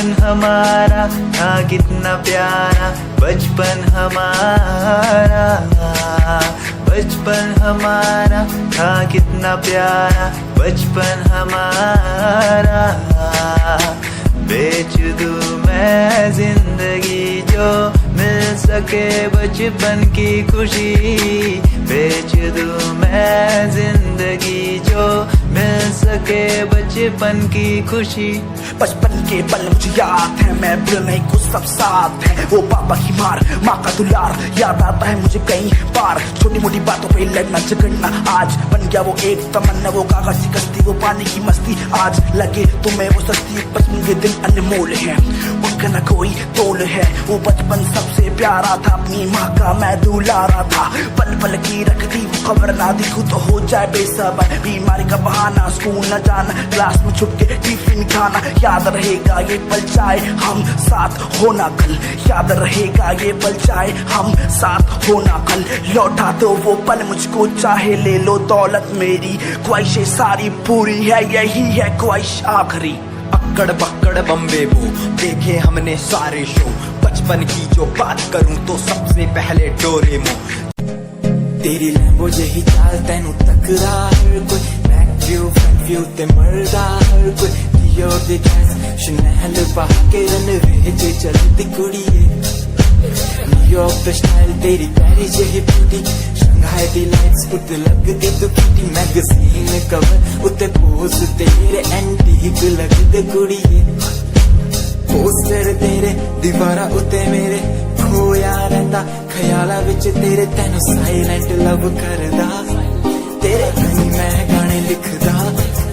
बचपन हमारा था कितना प्यारा, बचपन हमारा, बचपन हमारा था कितना प्यारा, बचपन हमारा। बेच दूं मैं जिंदगी जो मिल सके बचपन की खुशी, बेच दूं मैं जिंदगी जो मिल सके बचपन की खुशी। बचपन के पल मुझे याद है, मैं भूल नहीं कुछ सब साथ है। वो पापा की मार, माँ का दुलार याद आता है मुझे कई बार। छोटी मोटी बातों पे लड़ना झगड़ना आज बन गया वो एक तमन्ना, वो कागज की कश्ती, वो पानी की मस्ती। आज लगे तुम्हें वो सस्ती, बचपन के दिन अनमोल है, उनका न कोई तोल है। वो बचपन सबसे प्यारा था, अपनी माँ का मैं दुलारा था। पल पल की रखती वो खबर ना दिखूं तो हो जाए बेसब्र, बीमारी का बहाना, स्कूल न जाना, क्लास में छुप के टिफिन खाना। याद रहेगा ये पल चाहे हम साथ होना कल, याद रहेगा ये पल चाहे हम साथ होना कल। लौटा दो वो पल मुझको, चाहे ले लो दौलत मेरी, ख्वाहिशें सारी पूरी है, यही है ख्वाहिश आखिरी। अक्कड़ बक्कड़ बम्बे वो देखे हमने सारे शो, बचपन की जो बात करूं तो सबसे पहले डोरेमो। तेरी लैम्बो यही चाल तैनू टकरा हर कोई, मैक्यू फ्रंट व्यू ते मरदा हर कोई। दियो दे गैस शनैल पहा के रनवे च चलदी कुड़िए, न्यूयॉर्क दा स्टाइल तेरी पेरिस यही ब्यूटी, शंघाई दी लाइट्स उत्ते लग के तू किटी, मैगजीन कवर उत्ते पोज तेरे एंटीक लगदे कुड़िए। पोस्टर तेरे दीवारा उत्ते मेरे खोया रहंदा, ख्याला विच तेरे तैनू साइलेंट लव करदा। तेरे कहीं मैं गाने लिखदा,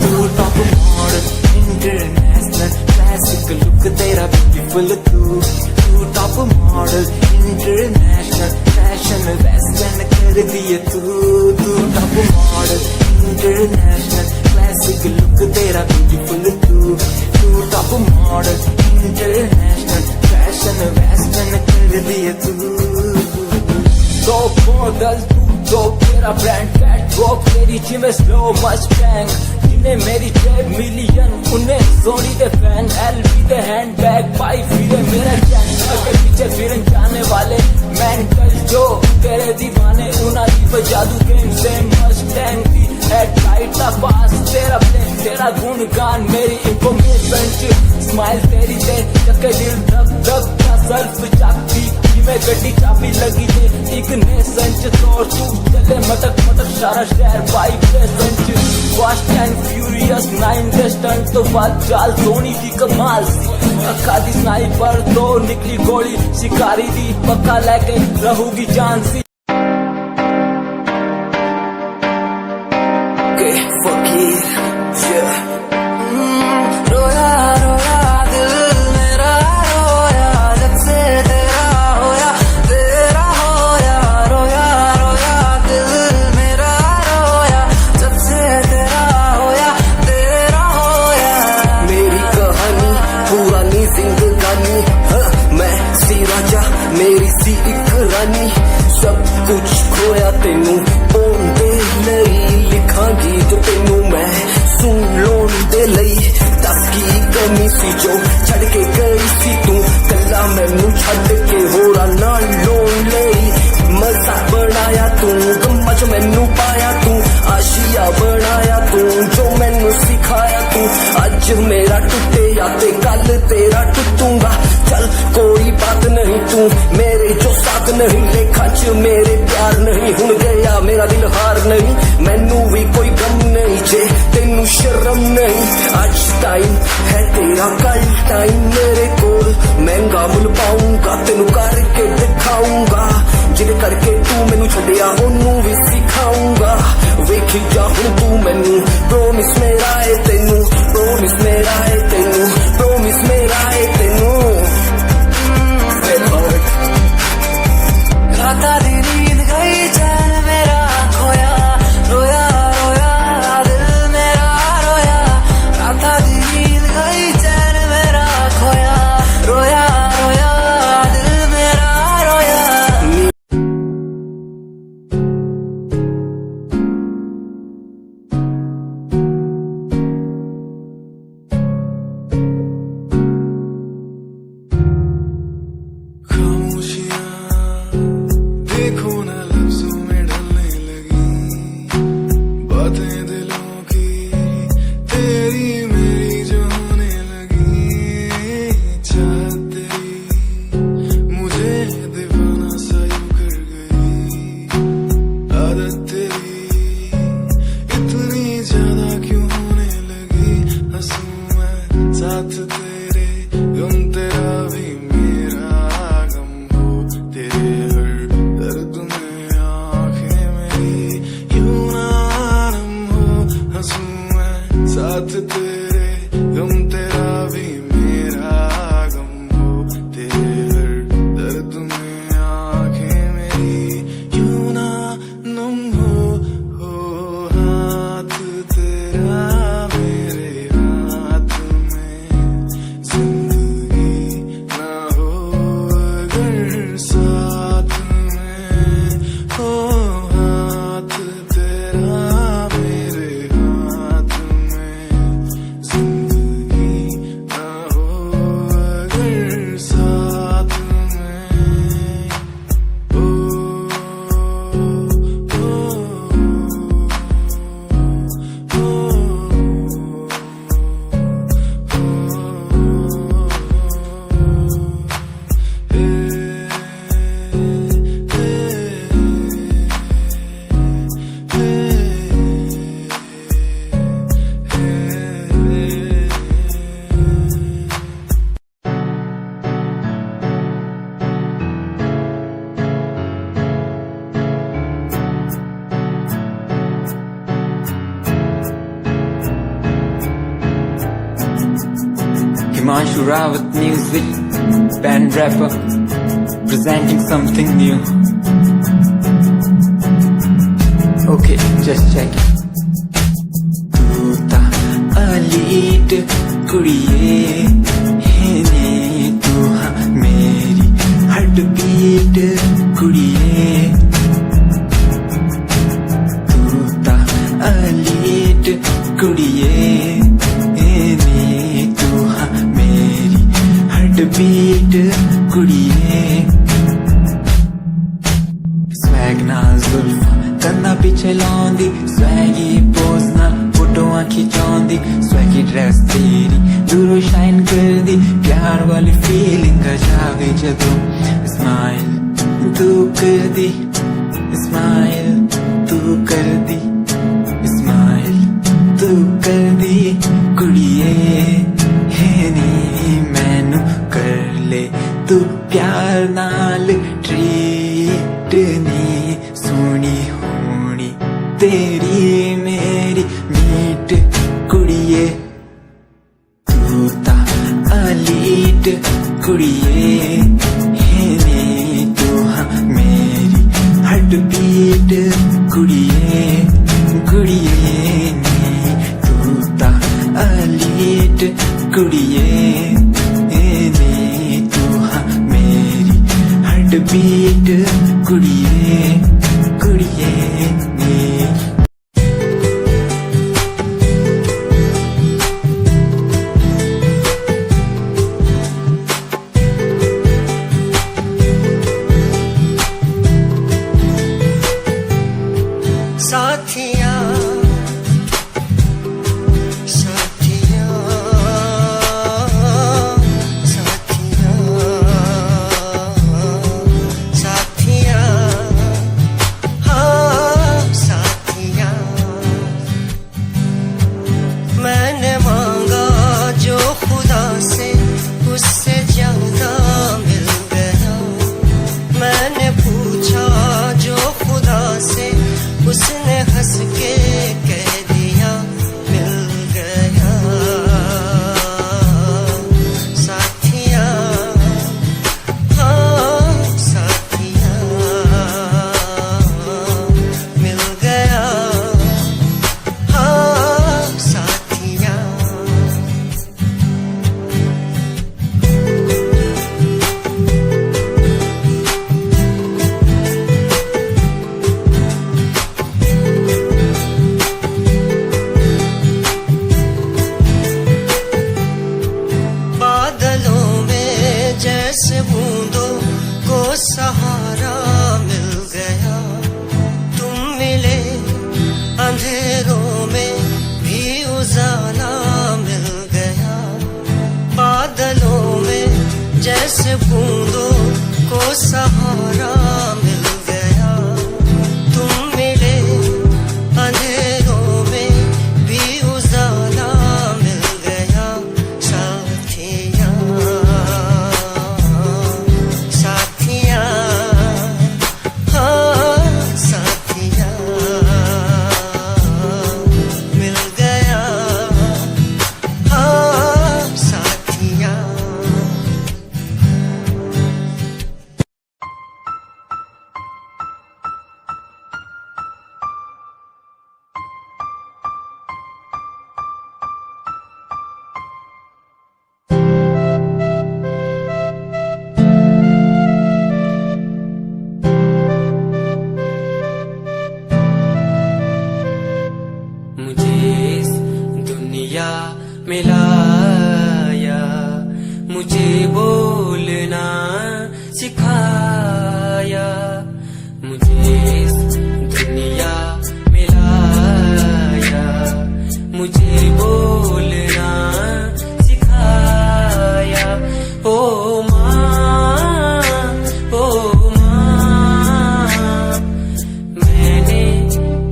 तू top model international classic look तेरा ब्यूटीफुल। तू top model international fashion western कर दिए तू top model international classic look तेरा ब्यूटीफुल। तू top model international fashion western कर दिए तू। तो मॉडल तो तेरा ब्रांड कैट वॉक, तेरी जिम स्लो मस्टैंग, जिन्हें मेरी 10 मिलियन उन्हें सोनी दे फैन, एलवी दे हैंडबैग पाई फिरे मेरा चैन। आगे पीछे फिरन जाने वाले मेंटल जो तेरे दीवाने, उना दी जादू गेम से मस्टैंग दी हेडलाइट दा पास। तेरा प्लेन तेरा गुणगान मेरी इंफॉर्मेशन, स्माइल तेरी दे चक्के दिल धक धक का सर्फ चापी, जिमें गड्डी चाबी लगी दे एक ने संच तोड़। तू चले मटक मटक सारा शहर बाइक पे संच, fast and furious 9 they stunt तो बात चाल सोनी की कमाल सी। अक्का दी स्नाइपर तो निकली गोली, शिकारी दी पक्का लेके रहूगी जान सी। रोया रोया दिल मेरा रोया, जब से तेरा होया तेरा होया। रोया रोया दिल मेरा रोया, जब से तेरा होया तेरा होया। मेरी कहानी पुरानी जिंदगानी, मैं सी राजा मेरी सी एक रानी। सब कुछ खोया तेनू पाउण दे लई, लिखा गीत तेनू मैं सुन लोन दे लई। दस की कमी सी जो छड़ के गई सी तू, कला मैनू छड़ के होरा नाल लोन लई। मजा बनाया तू, गम्मा जो मैनू पाया तू, आशिया बनाया तू, जो मैनू सिखाया तू। अज मेरा टुटे या ते कल तेरा टुटूंगा, चल कोई बात नहीं तू मेरे जो साथ नहीं। लेखा च मेरे प्यार नहीं, हुण गया मेरा दिल हार नहीं। मैनू भी कोई गम नहीं जे तेनू शर्म नहीं। आज टाइम है तेरा कल टाइम मेरे कोल, महंगा मुल पाऊंगा तेनू करके दिखाऊंगा। जिद करके तू मैनू छड़िया ओनू भी सिखाऊंगा। वेखी जा हुण तू मैनू, प्रोमिस मेरा है तेनू, प्रोमिस मेरा है तेनू, प्रोमिस मेरा है तेनू। राता दी नींद गई चैन मेरा खोया, रोया रोया दिल मेरा रोया। राता दी नींद गई चैन मेरा खोया, रोया रोया दिल मेरा रोया। तेरे गम तेरा भी मेरा गम हो, तेरे हर दर्द में आंखें मेरी क्यों ना नम हो हाथ तेरा मेरे हाथ में जिंदगी ना हो अगर साथ में हो, हाथ तेरा मेरे हाथ में जिंदगी ना हो अगर साथ में ओ, Himanshu Rawat music, band rapper, presenting something new. Okay, just check it. तू ता अलीट कुड़िए है ने, तू हाँ मेरी हार्ट बीट कुड़िए, तू ता अलीट कुड़िए बीट कुड़िए, स्वैग नाल जुल्फा कन्ना पिछे लाउंदी, स्वैगी पोज नाल फोटोआं खिचाउंदी, स्वैगी ड्रेस तेरी दूरों शाइन कर दी, प्यार वाली फीलिंग आ जावे जदों स्माइल तू कर दी, स्माइल तू कर दी, स्माइल तू कर दी कुड़िए है नी मैनू कर ले तू प्यार नाल ट्रीट नी, सोनी होनी तेरी मेरी मीट कुड़िए, तू ता अलीट कुड़िए है नी, तू हाँ मेरी हार्ट बीट कुड़िए कुड़िए नी, तू ता अलीट कुड़िए बीट कुड़िए कुड़िए ने। साथिया उसने हंस के कह दिया मिल गया साथिया, हाँ साथिया मिल गया, हाँ साथिया। जैसे बूंदों को सहारा मिल गया, तुम मिले अंधेरों में भी उजाला मिल गया, बादलों में जैसे बूंदों को सहारा मिल गया, तुम मिले अंधेरों में भी उजाला मिल गया साथिया, मिलाया, मुझे बोलना सिखाया, मुझे इस दुनिया मिलाया, मुझे बोलना सिखाया। ओ माँ, ओ माँ, मैंने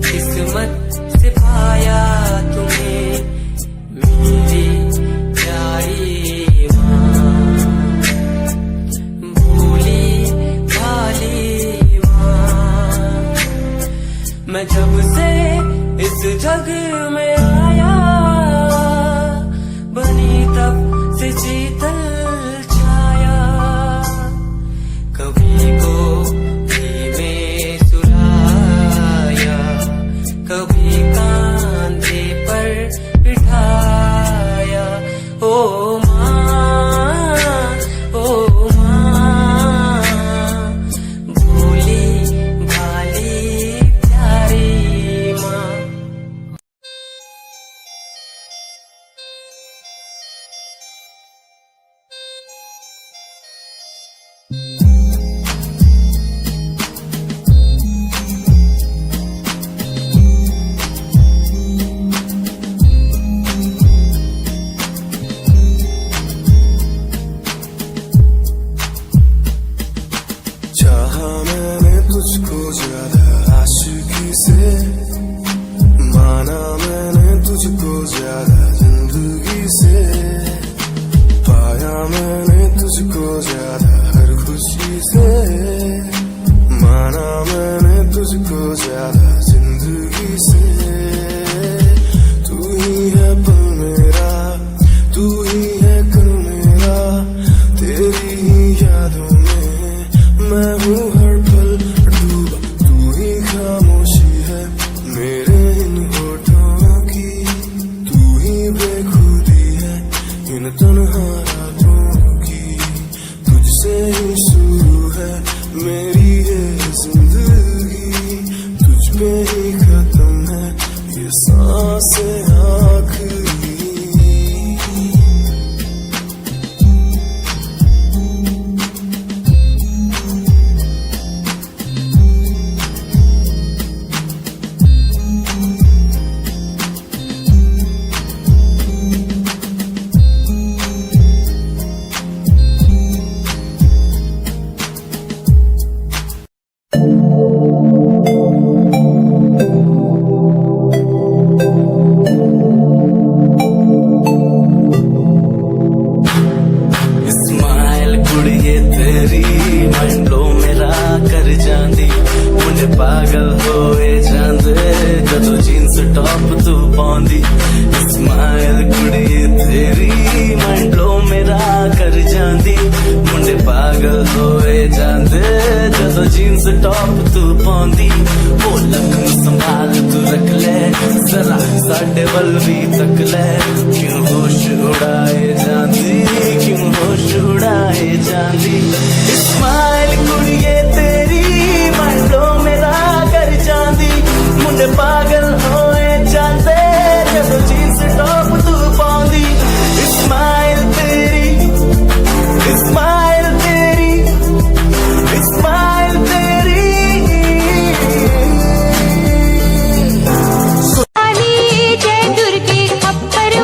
किस्मत से पाया तुम्हें, मेरी प्यारी माँ, भोली भाली माँ। मैं जब से इस जग में आया, बनी तब से शीतल छाया, कभी को में सुलाया, कभी कांधे पर बिठाया। ओ माँ, ओ माँ, भोली भाली प्यारी माँ। चाहा मैंने तुझको ज्यादा आशिकी से, माना मैंने तुझको ज्यादा जिंदगी से, पाया मैंने तुझको ज्यादा हर खुशी से, माना मैंने तुझको ज्यादा जिंदगी से। तू ही है पल मेरा, तू ही है कल मेरा, तेरी ही यादों में मैं हूँ हर पल डूबा। तू ही खामोशी है मेरे इन होठों की, तू ही बेखुदी है इन तन्हा रातों की, तुझसे ही शुरू है मेरी ये जिंदगी, तुझ पे ही खत्म है ये सांसें आखिरी। स्माइल कुड़िए तेरी मंडलो मेरा कर जांदी, मुझे पागल होए जांदे जदों जीन्स टॉप तू पाउंदी। स्माइल कुड़िए तेरी मंडलो मेरा कर जांदी, मुझे पागल होए जांदे जदों जीन्स टॉप तू पाउंदी। वो लखन संभाल तू रख ले जरा साडे वल भी तक ले, क्यों होश उड़ाए जांदी, क्यों होश उड़ाए जांदी। स्माइल कुड़िए तेरी मंडो मेरा कर जांदी, मुंडे पागल होए जांदे जदों जीन्स टॉप तू पाउंदी। स्माइल तेरी, स्माइल तेरी, स्माइल तेरी। काली जय दुर्गे अप्पर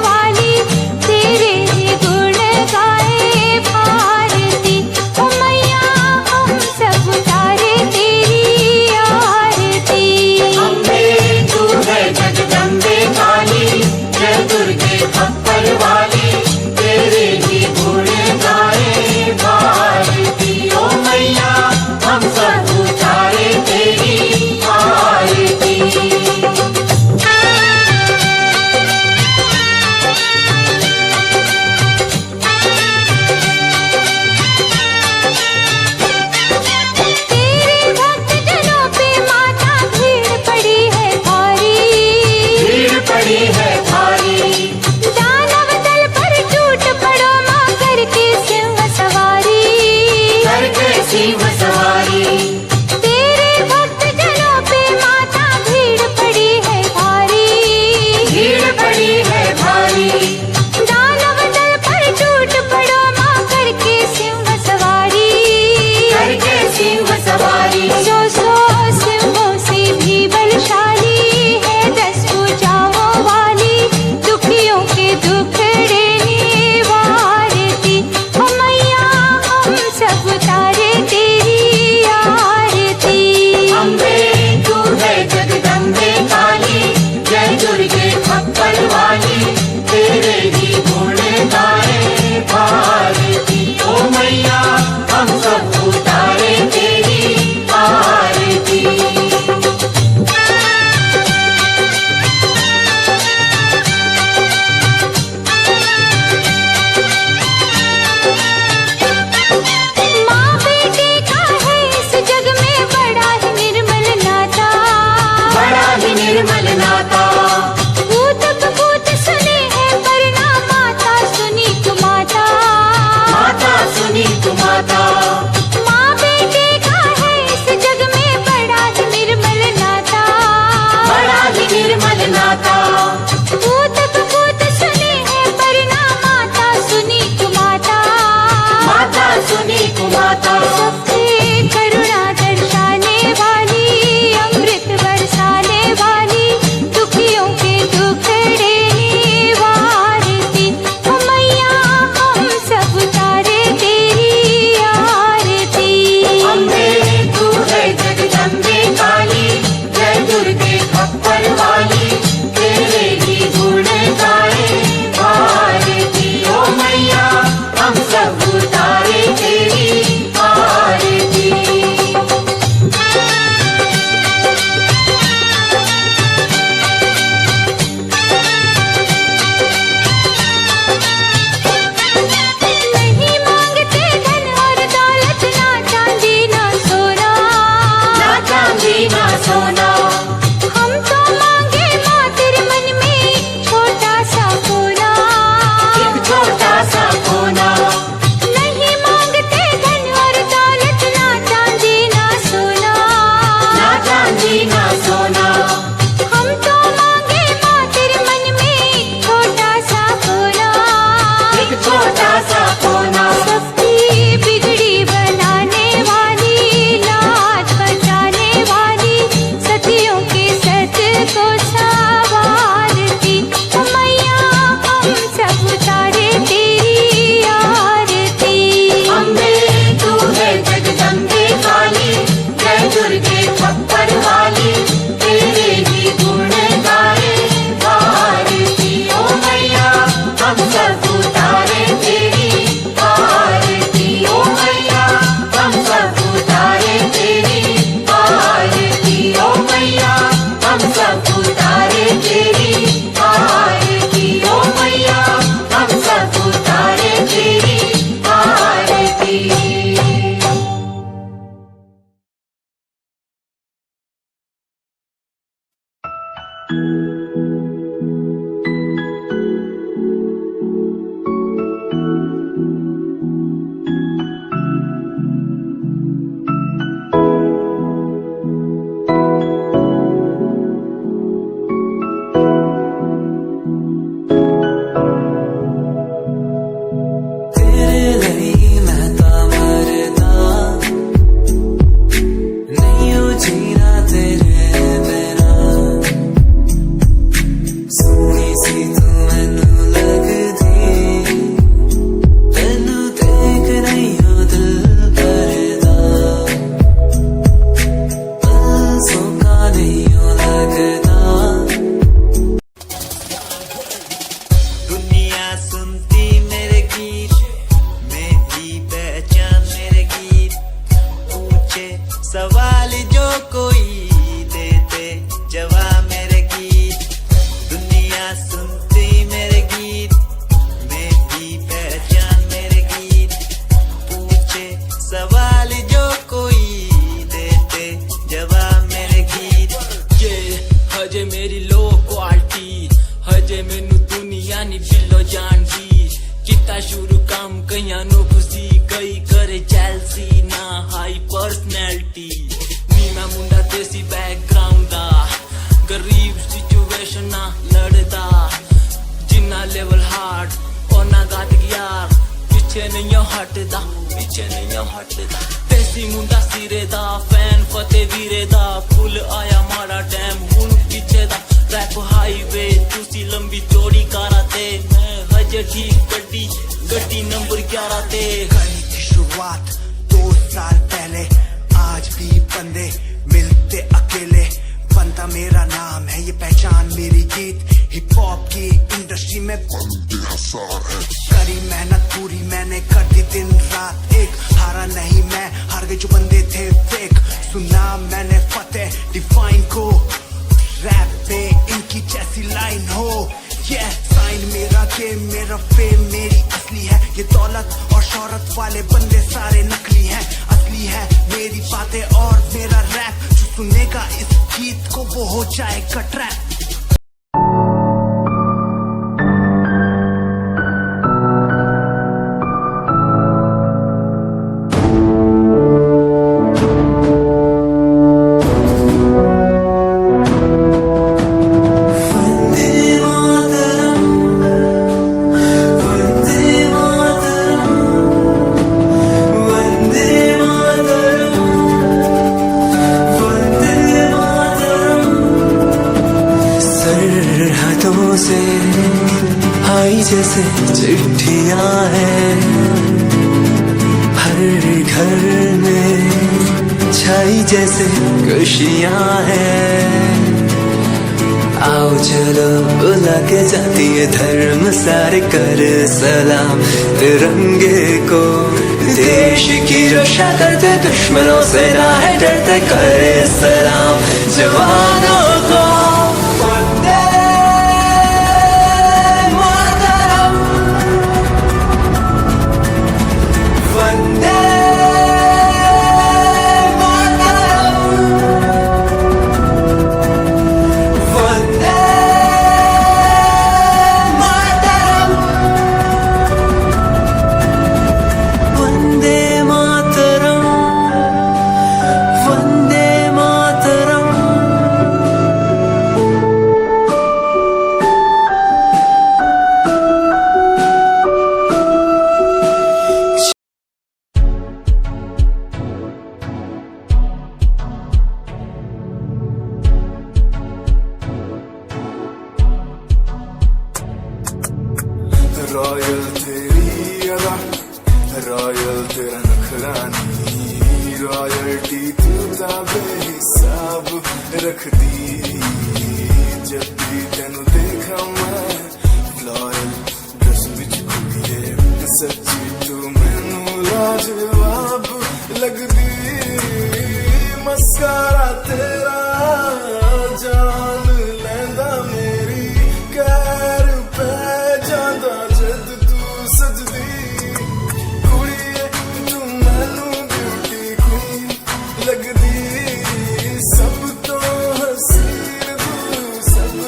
सब तो हसीन तू सब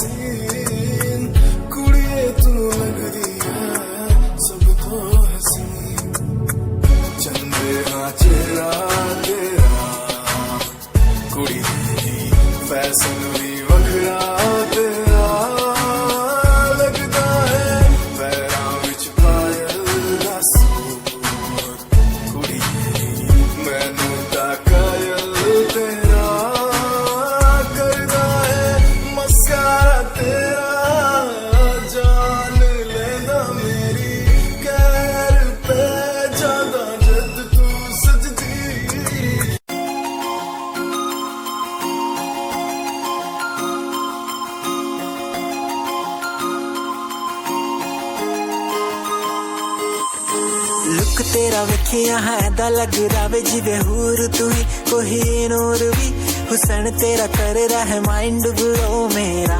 हसीन कुड़िए तू लगदी है सब तो हसीन चंदे हाँ चेहरा तेरा कुड़ी दी फैशन भी वखरा तेरा लगदा है पैरां विच पायल दा सूट कुड़ी मैनू ता कायल तेरा करदा है मस्कारा तेरा जान लेंदा मेरी कैर पे ज्यादा जद तू सजदी लुक तेरा वेखिया है दा लग रहा जिवे हूर तू ही कोई नूर भी हुसन तेरा कर रहा है माइंड ब्लो मेरा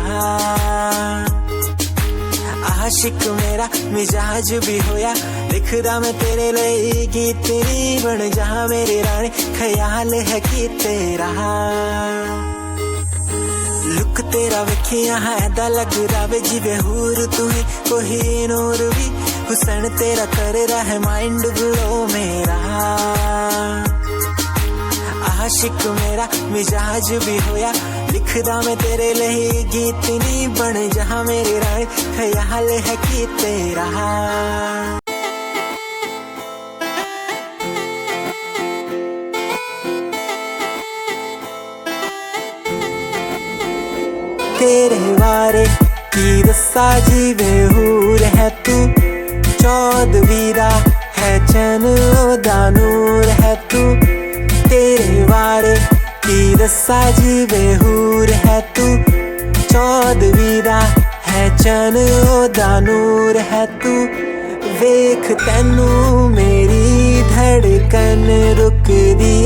आशिक मेरा मिजाज भी होया लिखदा मैं तेरे लिए गीत तेरी बन जा मेरी रानी ख्याल है कि तेरा लुक तेरा वेखिया है दा लग रहा जिवे हूर तू ही कोई नूर भी हुसन तेरा कर रहा है माइंड ब्लो मेरा आशिक मेरा मिजाज भी होया लिखदा मैं तेरे लिए गीत नहीं बन जहां मेरी रानी ख्याल है कि तेरा तेरे बारे की दसा जीवे हूर है तू चौदवीरा है चन दा नूर है तू तेरे बारे की दसा जीवे हूर है तू चौदवीरा है चन दा नूर है तू वेख तैनू मेरी धड़कन रुकदी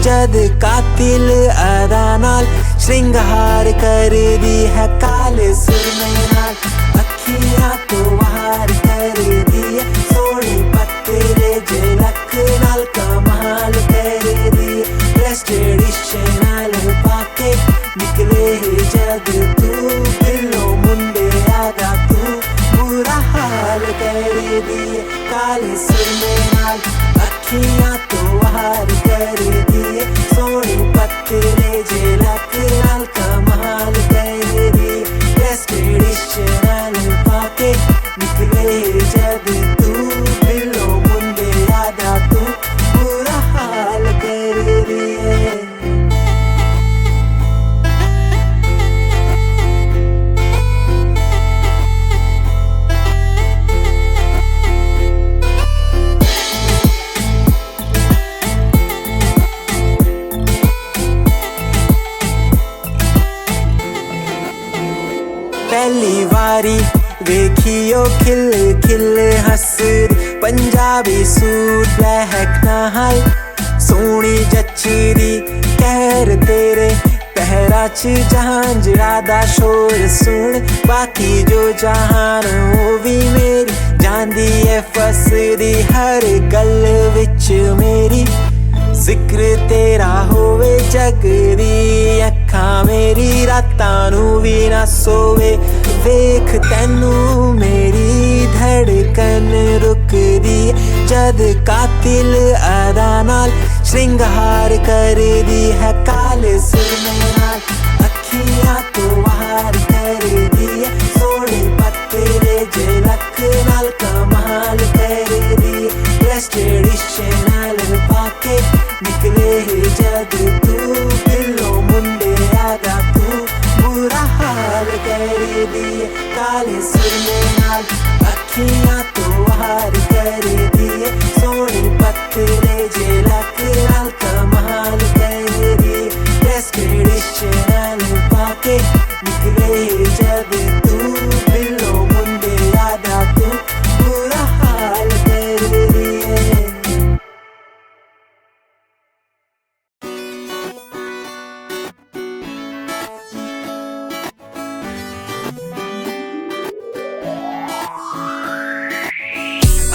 जद कातिल अदा नाल श्रृंगार कर दी है काले सुरमे नाल अखियां तो वार कर दी है सोनी पत्तरे झलक नाल कमाल कर दी ड्रेस ट्रेडिशनल पाके निकले जद तू दिलो मुंडे आदा तू बुरा हाल कर दी है काले सुरमे नाल अखियां तो वार कर दी है सोनी पत्तरे झलक नाल कमाल कर दी ड्रेस ट्रेडिशनल पाके निकले जद तू दिलो मुंडे आदा तू बुरा हाल कर दी है पहली बारी देखियो खिल खिल हस पंजाबी सूट लहक नाल सोनी जचरी कहर तेरे पहरा च झांझरा दा शोर सुन बाकी जो जहान वो भी मेरी जांदी है फसदी हर गल विच मेरी जिक्र तेरा होवे जगदी अखां मेरी रातां नू भी ना सोवे वेख तैनू मेरी धड़कन रुकदी जद कातिल अदा नाल श्रृंगार कर दी है काले सुरमे नाल अखियां तो वार कर दी है सोनी पत्तरे झलक नाल कमाल कर दी ड्रेस ट्रेडिशनल पाके निकले जद तू दिलो मुंडे आदा तू बुरा हाल कर दी काले सुरमे नाल अखियां तो वार कर दी सोनी पत्तरे झलक नाल कमाल कर दी ड्रेस ट्रेडिशनल पाके निकले जद तू दिलो मुंडे आदा तू बुरा हाल कर दी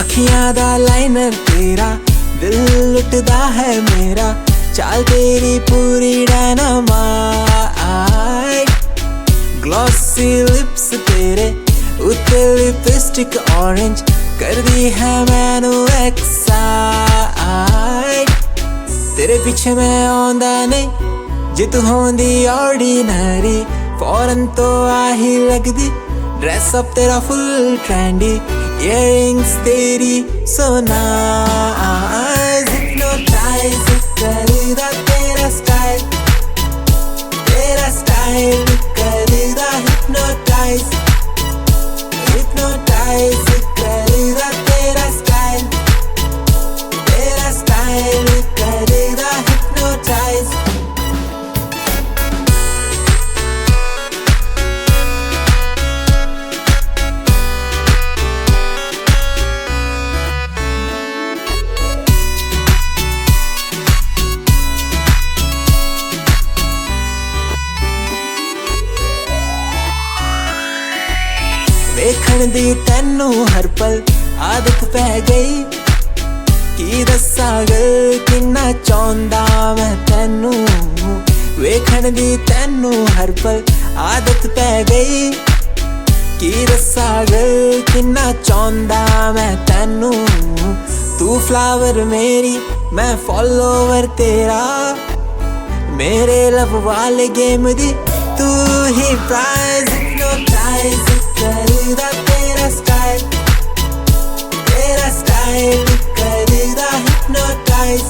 अखियां दा लाइनर तेरा दिल लुटदा है मेरा चाल तेरी पूरी डायनामाइट ग्लॉसी लिप्स तेरे उत्ते लिपस्टिक ऑरेंज कर दी है मैनू एक्साइट तेरे पीछे मैं आंदा नहीं जे तू होंदी ऑर्डिनरी फौरन तो आही लगदी ड्रेस अप तेरा फुल ट्रेंडी इयररिंग्स तेरी so nice hypnotize करेगा तेरा स्टाइल करेगा hypnotize करेगा तेरा स्टाइल करेगा hypnotize ਵੇਖਣ ਦੀ ਤੈਨੂੰ ਹਰ ਪਲ ਆਦਤ ਪੈ ਗਈ ਕੀ ਦੱਸਾਂ ਗੱਲ ਕਿੰਨਾ ਚਾਹੁੰਦਾ ਮੈਂ ਤੈਨੂੰ ਵੇਖਣ ਦੀ ਤੈਨੂੰ ਹਰ ਪਲ ਆਦਤ ਪੈ ਗਈ ਕੀ ਦੱਸਾਂ ਗੱਲ ਕਿੰਨਾ ਚਾਹੁੰਦਾ ਮੈਂ ਤੈਨੂੰ ਤੂੰ ਫਲਾਵਰ ਮੇਰੀ ਮੈਂ ਫਾਲੋਵਰ ਤੇਰਾ ਮੇਰੇ ਲਵ ਵਾਲੇ ਗੇਮ ਦੀ ਤੂੰ ਹੀ ਪ੍ਰਾਈਜ਼ hypnotize करेगा तेरा स्टाइल करेगा hypnotize